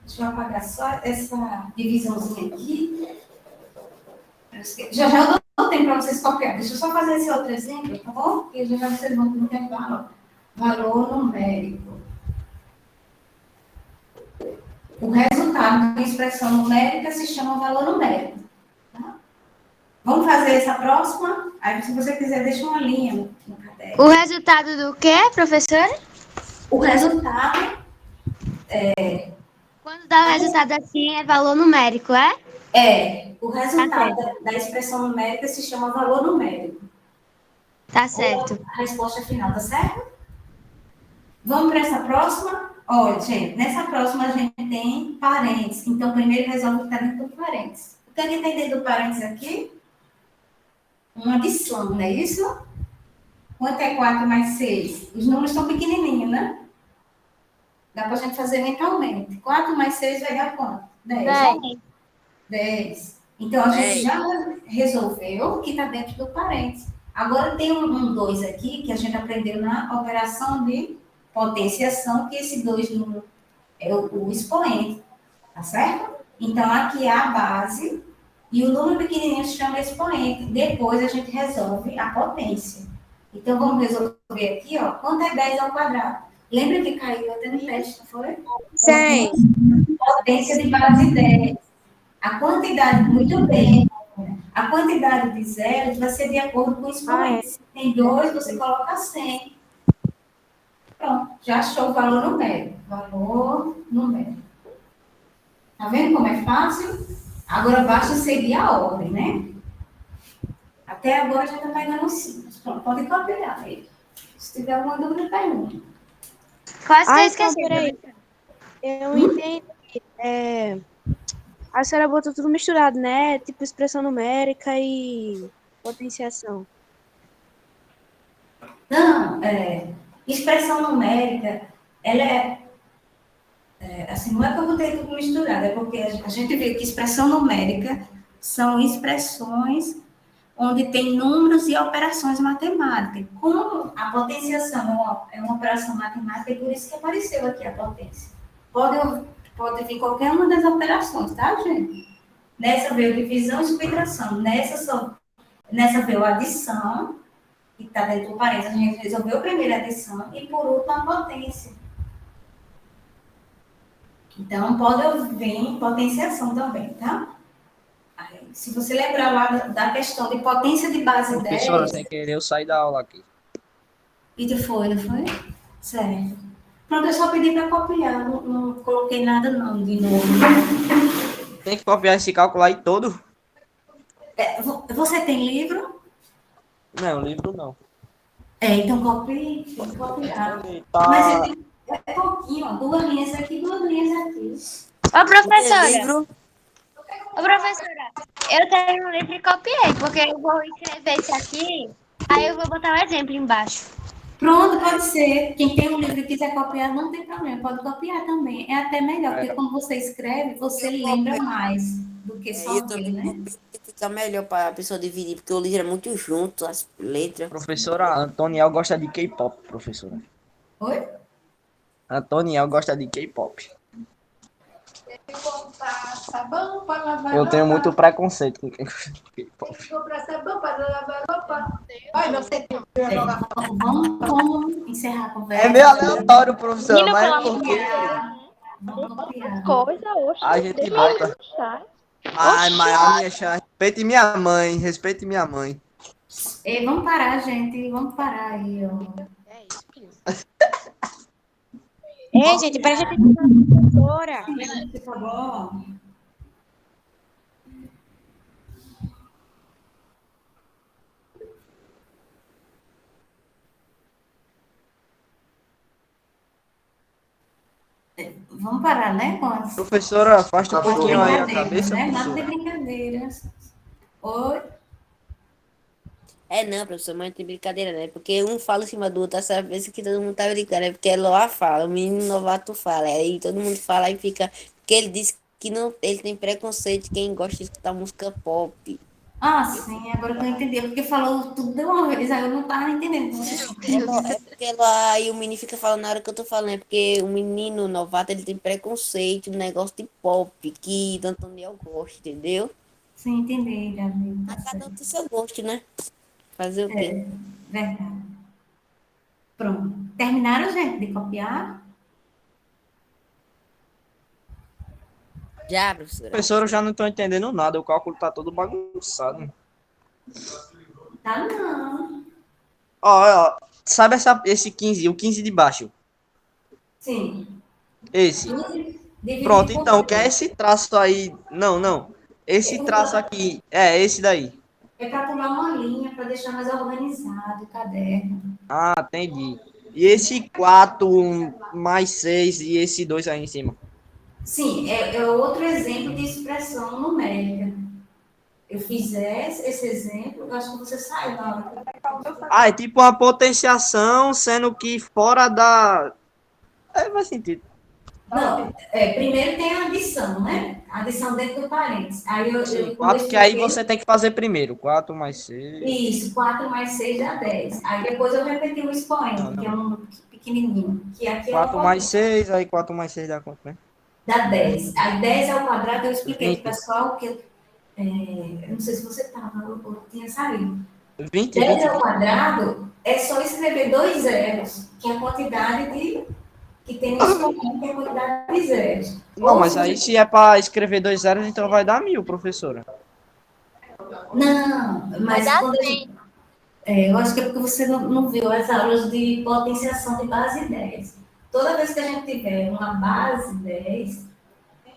Deixa eu apagar só essa divisãozinha aqui. Já eu dou tempo para vocês copiar. Deixa eu só fazer esse outro exemplo, tá bom? Porque já vocês vão no intervalo. Valor numérico. O resultado da expressão numérica se chama valor numérico. Tá? Vamos fazer essa próxima? Aí, se você quiser, deixa uma linha no caderno. O resultado do quê, professora? O resultado Quando dá o resultado assim, é valor numérico, é? o resultado da expressão numérica se chama valor numérico. Tá certo. A resposta final, tá certo? Vamos para essa próxima? Olha, gente, nessa próxima a gente tem parênteses. Então, primeiro resolve o que está dentro do parênteses. O que tem dentro do parênteses aqui? Uma adição, não é isso? Quanto é 4 mais 6? Os números estão pequenininhos, né? Dá para a gente fazer mentalmente. 4 mais 6 vai dar quanto? 10. 10. Então, a gente já resolveu o que está dentro do parênteses. Agora, tem um 2 aqui, que a gente aprendeu na operação de potenciação, que esse 2 é o expoente, tá certo? Então, aqui é a base, e o número pequenininho se chama expoente. Depois, a gente resolve a potência. Então, vamos resolver aqui, ó. Quanto é 10 ao quadrado? Lembra que caiu até no teste, não foi? Sim. Potência de base 10. A quantidade, muito bem. A quantidade de zeros vai ser de acordo com o expoente. Se tem 2, você coloca 100. Pronto, já achou o valor numérico. Valor numérico. Tá vendo como é fácil? Agora basta seguir a ordem, né? Até agora já está pegando os símbolos. Pronto, pode copiar ele. Se tiver alguma dúvida, pergunta. Quase que eu Então, esqueci. peraí. Eu entendi. A senhora botou tudo misturado, né? Tipo expressão numérica e potenciação. Não, expressão numérica, ela assim, não é que eu botei tudo misturado, é porque a gente vê que expressão numérica são expressões onde tem números e operações matemáticas. Como a potenciação é uma operação matemática, é por isso que apareceu aqui a potência. Pode vir qualquer uma das operações, tá, gente? Nessa veio divisão e subtração. Nessa veio adição, que está dentro do parênteses, a gente resolveu primeiro a adição e, por último, a potência. Então, pode vir potenciação também, tá? Aí, se você lembrar lá da questão de potência de base 10... Professora, sem querer, eu saí da aula aqui. E foi, não foi? Certo. Pronto, eu só pedi para copiar, não coloquei nada não, de novo. Tem que copiar esse cálculo aí todo? Você tem livro? Não, livro não. Então copie, tem que copiar. Tá. Mas é pouquinho, ó, 2 linhas aqui, 2 linhas aqui. Ô, professora, Livro, eu tenho um livro e copiei, porque eu vou escrever isso aqui, aí eu vou botar um exemplo embaixo. Pronto, pode ser. Quem tem um livro e quiser copiar, não tem problema, pode copiar também. É até melhor, porque quando você escreve, você lembra mais do que só eu ver, também né? fica melhor para a pessoa dividir, porque o livro é muito junto, as letras. Professora Antoniel gosta de K-pop, professora. Oi? Antoniel gosta de K-pop. Comprar sabão para lavar Eu tenho roupa. muito preconceito com quem gosta de K-pop. Tem que comprar sabão para lavar roupa. Vai, você tem que jogar Vamos encerrar a conversa. É meio aleatório, professora, Menino, mas pelo é amor de porque Vamos copiar. coisa, oxe. a gente volta. Mas a minha respeite minha mãe, respeite minha mãe. Ei, vamos parar, gente. Vamos parar aí, ó. É isso, filho. Ei, gente, presta atenção na professora. Tá bom? Vamos parar, né, com as Professora, afaste um com as pouquinho aí a brincadeiras, cabeça, né? Nada de professora. brincadeiras. Oi? É não, professor, mas não tem brincadeira, né? Porque um fala em cima do outro, essa vez que todo mundo tá brincando, é porque Eloá fala, o menino novato fala, aí todo mundo fala e fica. Porque ele disse que não, ele tem preconceito de quem gosta de escutar música pop. Ah, sim, agora que eu entendi. Porque falou tudo de uma vez, aí eu não tava entendendo. É porque Eloá e o menino fica falando na hora que eu tô falando, é porque o menino novato ele tem preconceito, um negócio de pop, que Dantoniel gosta, entendeu? Sim, entendi, Davi. Tá Mas cada um certo. tem seu gosto, né? Fazer o quê? Verdade. Pronto. Terminaram, gente, de copiar? Já, professora. Professora, eu já não tô entendendo nada, o cálculo tá todo bagunçado. Tá, não. Ó, sabe esse 15, o 15 de baixo? Sim. Esse. Dividir Pronto, por então, que é três. esse traço aí? Não. Esse traço aqui, esse daí. É para pular uma linha, para deixar mais organizado o caderno. Ah, entendi. E esse 4 mais 6 e esse 2 aí em cima. Sim, é outro exemplo de expressão numérica. Eu fiz esse exemplo, eu acho que você saiu na hora. Ah, é tipo uma potenciação, sendo que fora da... faz sentido. Não, primeiro tem a adição, né? A adição dentro do parênteses. Aí Sim, quando eu 4 que aí expliquei, você tem que fazer primeiro. 4 mais 6... isso, 4 mais 6 dá 10. Aí depois eu repeti o expoente, que é um pequenininho. Que aqui é 4 o mais 6, aí 4 mais 6 dá quanto, né? dá 10. Aí 10 ao quadrado, eu expliquei 20. para o pessoal que, eu não sei se você estava, ou tinha saído. 20, 10 20. ao quadrado é só escrever 2 zeros, que é a quantidade que tem no expoente, que é a quantidade de zeros. Não, Ou mas se aí você- se é para escrever 2 zeros, então vai dar 1000, professora. Não, mas dar quando a gente, eu acho que é porque você não viu as aulas de potenciação de base 10. Toda vez que a gente tiver uma base 10,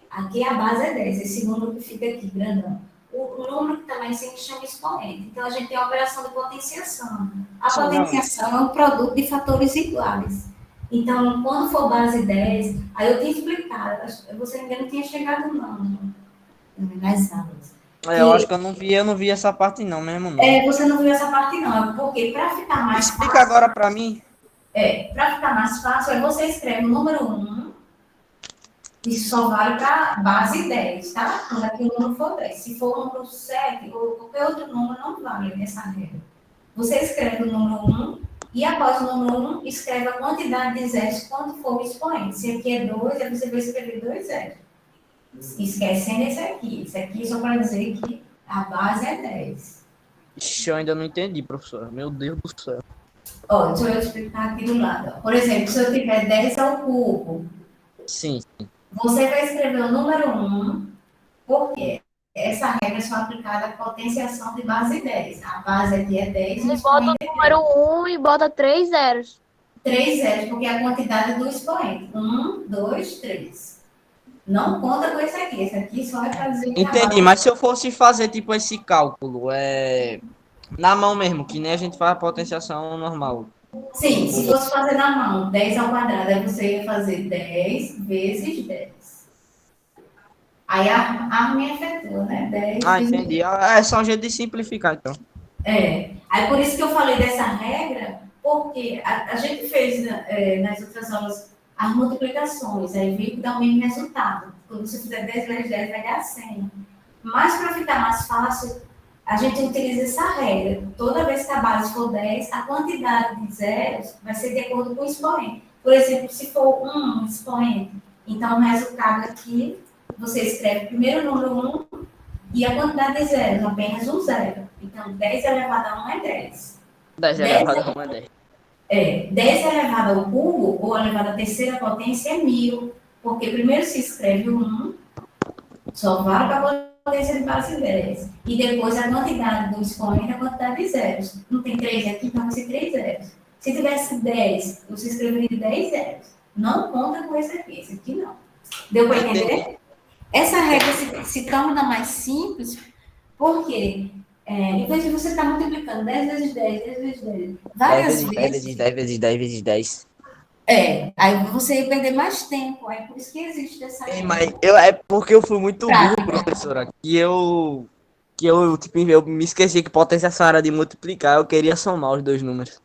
aqui a base é 10, esse número que fica aqui, grandão. O número que está lá em cima chama expoente. Então, a gente tem a operação de potenciação. A Sim, não. potenciação é um produto de fatores iguais. Então, quando for base 10, aí eu tinha explicado, você ainda não tinha chegado não, nas aulas. Eu acho que eu não vi essa parte não, mesmo não. Você não viu essa parte não, porque para ficar mais Explica fácil, agora para mim. para ficar mais fácil, você escreve o número 1, isso só vale para base 10, tá? Quando aqui o número for 10. Se for o número 7 ou qualquer outro número, não vale essa regra. Você escreve o número 1 e após o número 1, escreve a quantidade de zeros quando for o expoente. Se aqui é 2, aí você vai escrever 2 zeros. Esquecendo esse aqui. Esse aqui é só para dizer que a base é 10. Ixi, eu ainda não entendi, professora. Meu Deus do céu. Ó, deixa eu explicar aqui do lado. Ó. Por exemplo, se eu tiver 10 ao cubo, Sim. você vai escrever o número 1, porque essa regra é só aplicada à potenciação de base 10. A base aqui é 10 e o Ele bota o expoente é 10. número 1 e bota 3 zeros. 3 zeros, porque é a quantidade do expoente. 1, 2, 3. Não conta com esse aqui. Esse aqui só é para dizer que a Entendi, base... mas se eu fosse fazer tipo esse cálculo, Na mão mesmo, que nem a gente faz a potenciação normal. Sim, se fosse fazer na mão, 10 ao quadrado, aí você ia fazer 10 vezes 10. Aí a minha efetua, né? 10 Ah, vezes entendi. 10. É só um jeito de simplificar, então. Aí por isso que eu falei dessa regra, porque a gente fez nas outras aulas as multiplicações, aí veio que dá o mesmo resultado. Quando você fizer 10 vezes 10 vai dar 100. Mas para ficar mais fácil, a gente utiliza essa regra. Toda vez que a base for 10, a quantidade de zeros vai ser de acordo com o expoente. Por exemplo, se for um expoente, então o resultado aqui, você escreve primeiro o número 1 e a quantidade de zeros, apenas um zero. Então, 10 elevado a 1 é 10. 10 elevado a 1 é 10. 10 elevado ao cubo, ou elevado à terceira potência, é 1000. Porque primeiro se escreve o 1, só vale para a potência de base 10. E depois a quantidade do expoente é a quantidade de zeros. Não tem 3 aqui, então vai ser 3 zeros. Se tivesse 10, você escreveria 10 zeros. Não conta com esse aqui. Esse aqui não. Deu para entender? Essa regra se torna mais simples porque, em vez de você estar multiplicando 10 vezes 10, 10 vezes 10, várias 10 vezes, vezes 10 vezes 10 vezes 10. aí você ia perder mais tempo. Aí por isso que existe essa Ei, regra. mas é porque eu fui muito burro, Prática. professora, tipo, eu me esqueci que potência era de multiplicar, eu queria somar os dois números.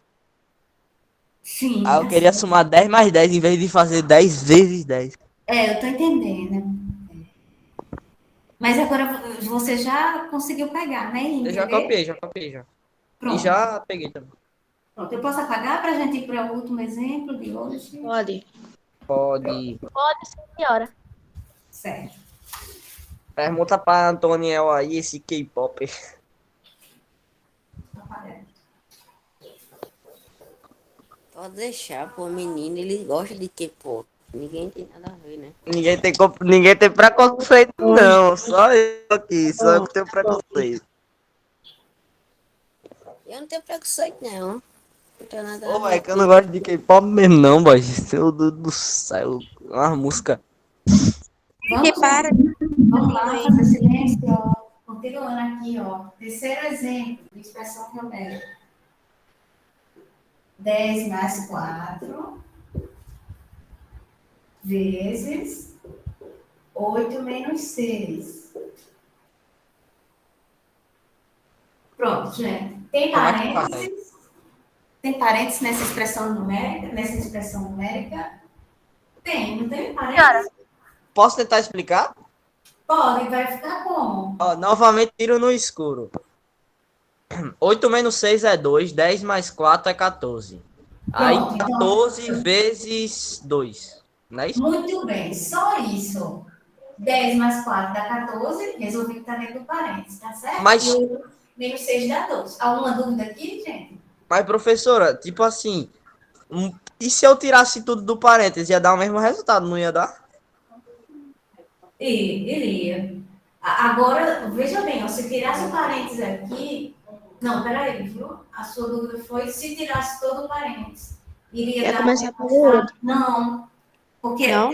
Sim, Aí eu queria somar 10 mais 10 em vez de fazer 10 vezes 10. eu tô entendendo. Mas agora você já conseguiu pegar, né? Eu já Entender? copiei já. E Pronto. já peguei também. Pronto, eu posso apagar para a gente ir para o último exemplo de hoje? Pode. Pode. Pode, sim, senhora. Certo. Pergunta pra Antoniel aí, esse K-pop. Apagando. Pode deixar, pô, menino, ele gosta de K-pop. Ninguém tem nada a ver, né? Ninguém tem preconceito, não. Só eu aqui, só eu que tenho preconceito. Eu não tenho preconceito, não. Não tenho nada a Ô, ver. é que eu não gosto de K-pop mesmo, não, boy. Meu Deus do céu. Uma música. Vamos lá, fazer silêncio, ó. Continuando aqui, ó. Terceiro exemplo de expressão numérica. 10 mais 4 vezes 8 menos 6. Pronto, gente. Tem Como é que faz? parênteses? Tem parênteses nessa expressão numérica? Tem, não tem parênteses? Posso tentar explicar? Pode, vai ficar como? Ó, novamente tiro no escuro. 8 menos 6 é 2, 10 mais 4 é 14. Aí Pronto, então- 14 vezes 2. Não é isso? Muito bem, só isso. 10 mais 4 dá 14, resolvi que está dentro do parênteses, tá certo? Mas- E o menos 6 dá 12. Alguma dúvida aqui, gente? Mas, professora, tipo assim, e se eu tirasse tudo do parênteses, ia dar o mesmo resultado, não ia dar? Iria. Agora, veja bem, ó, se tirasse o parênteses aqui... Não, peraí, viu? A sua dúvida foi se tirasse todo o parênteses. Iria Ia dar... começar pelo outro. Não, porque... Não?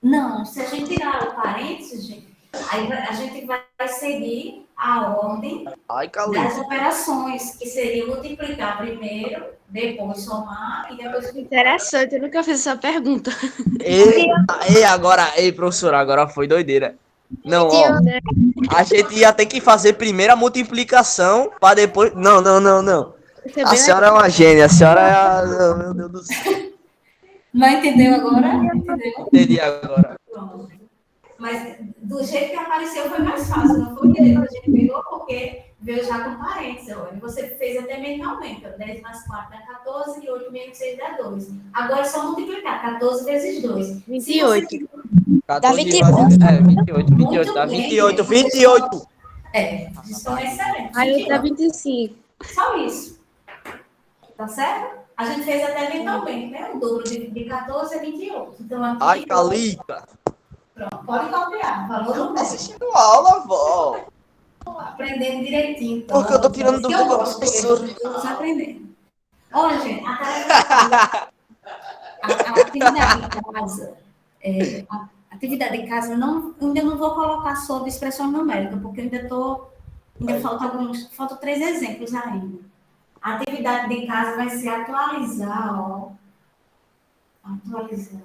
Não, se a gente tirar o parênteses, gente, aí a gente vai seguir a ordem Ai, das Calista. operações, que seria multiplicar primeiro, depois somar e depois... Interessante, eu nunca fiz essa pergunta. Ei, professora, agora foi doideira. Não, ó, a gente ia ter que fazer primeiro a multiplicação para depois... Não. Isso é A bem senhora é uma gênia, a senhora é a... Meu Deus do céu. Não entendeu agora? Entendeu? Entendi agora. Pronto. Mas do jeito que apareceu foi mais fácil, não foi direito. A gente pegou porque veio já com parênteses. Olha. Você fez até mentalmente. 10 mais 4 dá 14 e 8 menos 6 dá 2. Agora é só multiplicar. 14 vezes 2. 28. 14 28. vezes... 28. Muito Dá bem, 28, gente. 28. Estão excelentes. Aí eu dá 25. Só isso. Tá certo? A gente fez até mentalmente, né? O dobro de 14 é 28. Então, aqui Ai, ficou... Calista. Pronto, pode copiar. Valor Eu tô numérico. assistindo aula, vó. Aprendendo direitinho. Então, Porque eu tô tirando que dúvida eu com a gosto, professora. porque estamos aprendendo. Olha, gente, a tarefa a atividade de casa, a atividade de casa, ainda não vou colocar sobre expressão numérica, porque eu ainda estou Ainda faltam 3 exemplos ainda. A atividade de casa vai ser atualizar, ó. Atualizar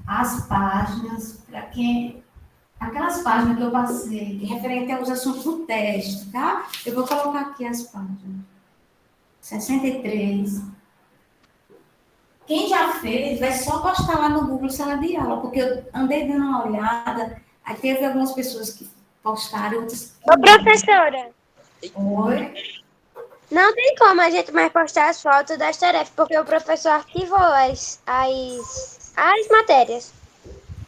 as páginas para quem. Aquelas páginas que eu passei, referente aos assuntos do teste, tá? Eu vou colocar aqui as páginas. 63. Quem já fez, vai só postar lá no Google Sala de Aula, porque eu andei dando uma olhada, aí teve algumas pessoas que postaram, outras que Ô, não. professora, Oi? não tem como a gente mais postar as fotos das tarefas, porque o professor arquivou as matérias.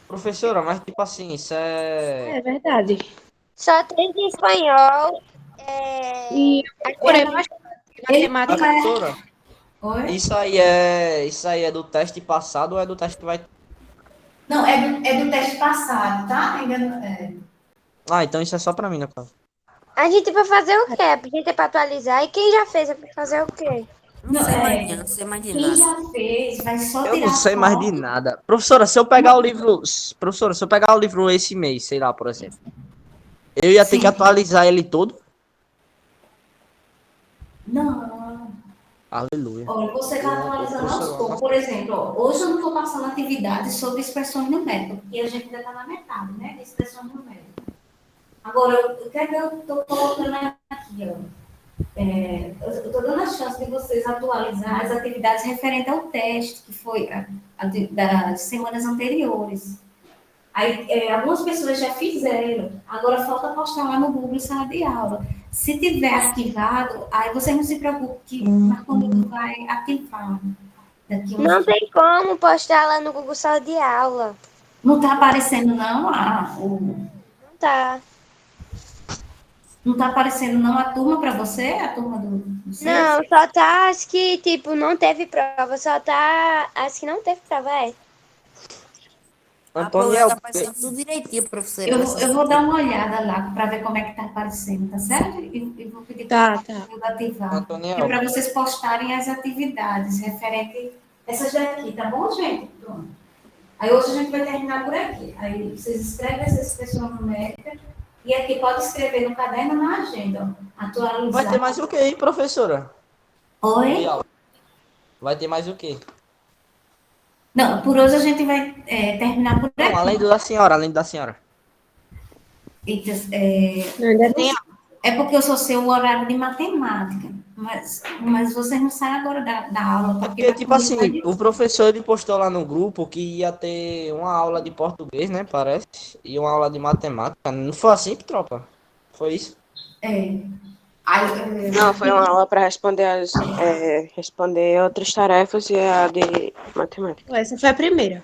Professora, mas tipo assim, isso é. É verdade. Só tem de espanhol, E eu procurei aquela- Ele matemática. é... Professora, Oi? isso aí é do teste passado ou é do teste que vai. Não, é do teste passado, tá? Ainda não, Ah, então isso é só pra mim, né, caso? a gente vai fazer o quê? A gente é pra atualizar. E quem já fez é pra fazer o quê? Não sei mais de, não sei mais de Quem nada. já fez, vai só Eu tirar não sei mais de foto. nada. Professora, se eu pegar o livro. Professora, se eu pegar o livro esse mês, sei lá, por exemplo. Eu ia ter que Sim. atualizar ele todo? Não. Aleluia. Olha, você está atualizando aos Professora, poucos. Por exemplo, ó, hoje eu não estou passando atividades sobre expressões numéricas, porque a gente ainda está na metade, né, de expressões numéricas. Agora, o que é que eu estou colocando aqui, ó? Eu estou dando a chance de vocês atualizar as atividades referentes ao teste, que foi das semanas anteriores. Aí, algumas pessoas já fizeram, agora falta postar lá no Google Sala de Aula. Se tiver ativado, aí você não se preocupe que quando vai ativar. Daqui uns... Não tem como postar lá no Google Sala de Aula. Não está aparecendo, não, Não tá. não está aparecendo, não, a turma para você, a turma do sexto? Não, só tá as que, tipo, não teve prova. Só tá as que não teve prova, é. A Antoniel, professora tá aparecendo tudo direitinho, professora. Eu vou dar uma olhada lá para ver como é que está aparecendo, tá certo? E vou pedir Tá, para tá. eu ativar. Que é Antoniel, para vocês postarem as atividades referente essas daqui, tá bom, gente? Pronto. Aí hoje a gente vai terminar por aqui. Aí vocês escrevem essa expressão numérica e aqui pode escrever no caderno na agenda, ó. Atualizar. vai ter mais o que, hein, professora? Oi? Vai ter mais o quê? Não, por hoje a gente vai terminar por aqui. Não, além da senhora, além da senhora. Eita, Ainda tem é porque eu só sei o horário de matemática, mas vocês não saem agora da aula. Porque, tipo assim, o professor ele postou lá no grupo que ia ter uma aula de português, né, parece, e uma aula de matemática. Não foi assim, tropa? Foi isso? Não, foi uma aula para responder outras tarefas e a de matemática. Essa foi a primeira.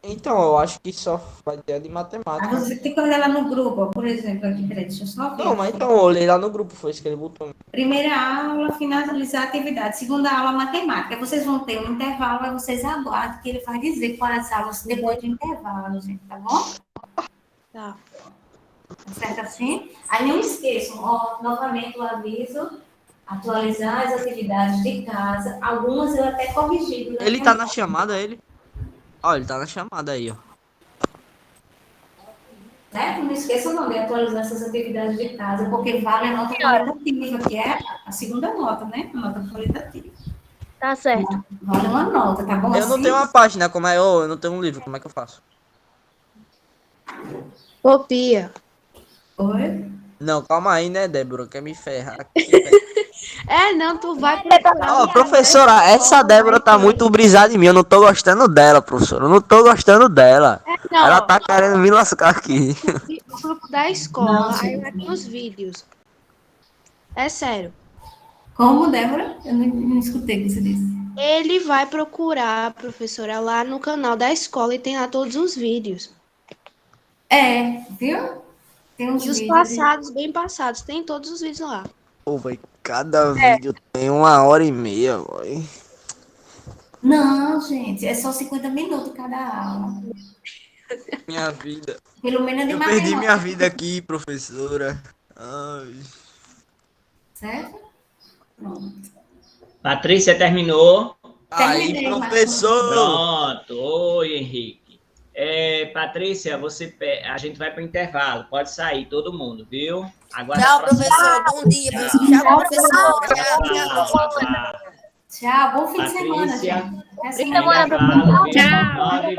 Então, eu acho que só vai ter a de Aí matemática. você tem que olhar lá no grupo, ó, por exemplo, aqui, peraí, deixa eu só ver. Não, mas então, eu olhei lá no grupo, foi isso que ele botou. Primeira aula, finalizar a atividade. Segunda aula, matemática. Vocês vão ter um intervalo, aí vocês aguardem que ele vai dizer quais aulas depois do intervalo, gente, tá bom? Tá. Tá certo assim? Aí não esqueçam, ó, novamente o aviso, atualizar as atividades de casa. Algumas eu até corrigi. Durante Ele tá na chamada, ele? Ó, ele tá na chamada aí, ó. Certo? Não esqueçam não de atualizar essas atividades de casa, porque vale a nota qualitativa, que é a segunda nota, né? A nota qualitativa. Tá certo. Vale uma nota, tá bom? Eu não assim? tenho uma página, como é? Eu não tenho um livro, como é que eu faço? Copia. Oi? Não, calma aí, né, Débora, quer me ferrar. É, não, tu vai procurar. Ó, professora, essa Débora tá muito brisada em mim, eu não tô gostando dela, professora, eu não tô gostando dela. Não, Ela tá querendo me lascar aqui. o grupo da escola, aí vai com os vídeos. É sério. Como, Débora? Eu não escutei o que você disse. Ele vai procurar a professora lá no canal da escola e tem lá todos os vídeos. Viu? Tem uns E os vídeos. passados, bem passados, tem todos os vídeos lá. Pô, véi, cada vídeo tem 1h30, véi. Não, gente, é só 50 minutos cada aula. Minha vida. Pelo menos é de Eu matemática. perdi minha vida aqui, professora. Ai. Certo? Pronto. Patrícia terminou. Aí, Terminei, professor. Pronto. Oi, Henrique. Patrícia, a gente vai para o intervalo. Pode sair, todo mundo, viu? Aguarda Tchau, a próxima. professor. Bom dia, professor. Tchau, professor. Tchau, tchau. Tchau, bom fim de semana, Patrícia, gente. Até Fim de semana. semana, intervalo, viu? Tchau. 9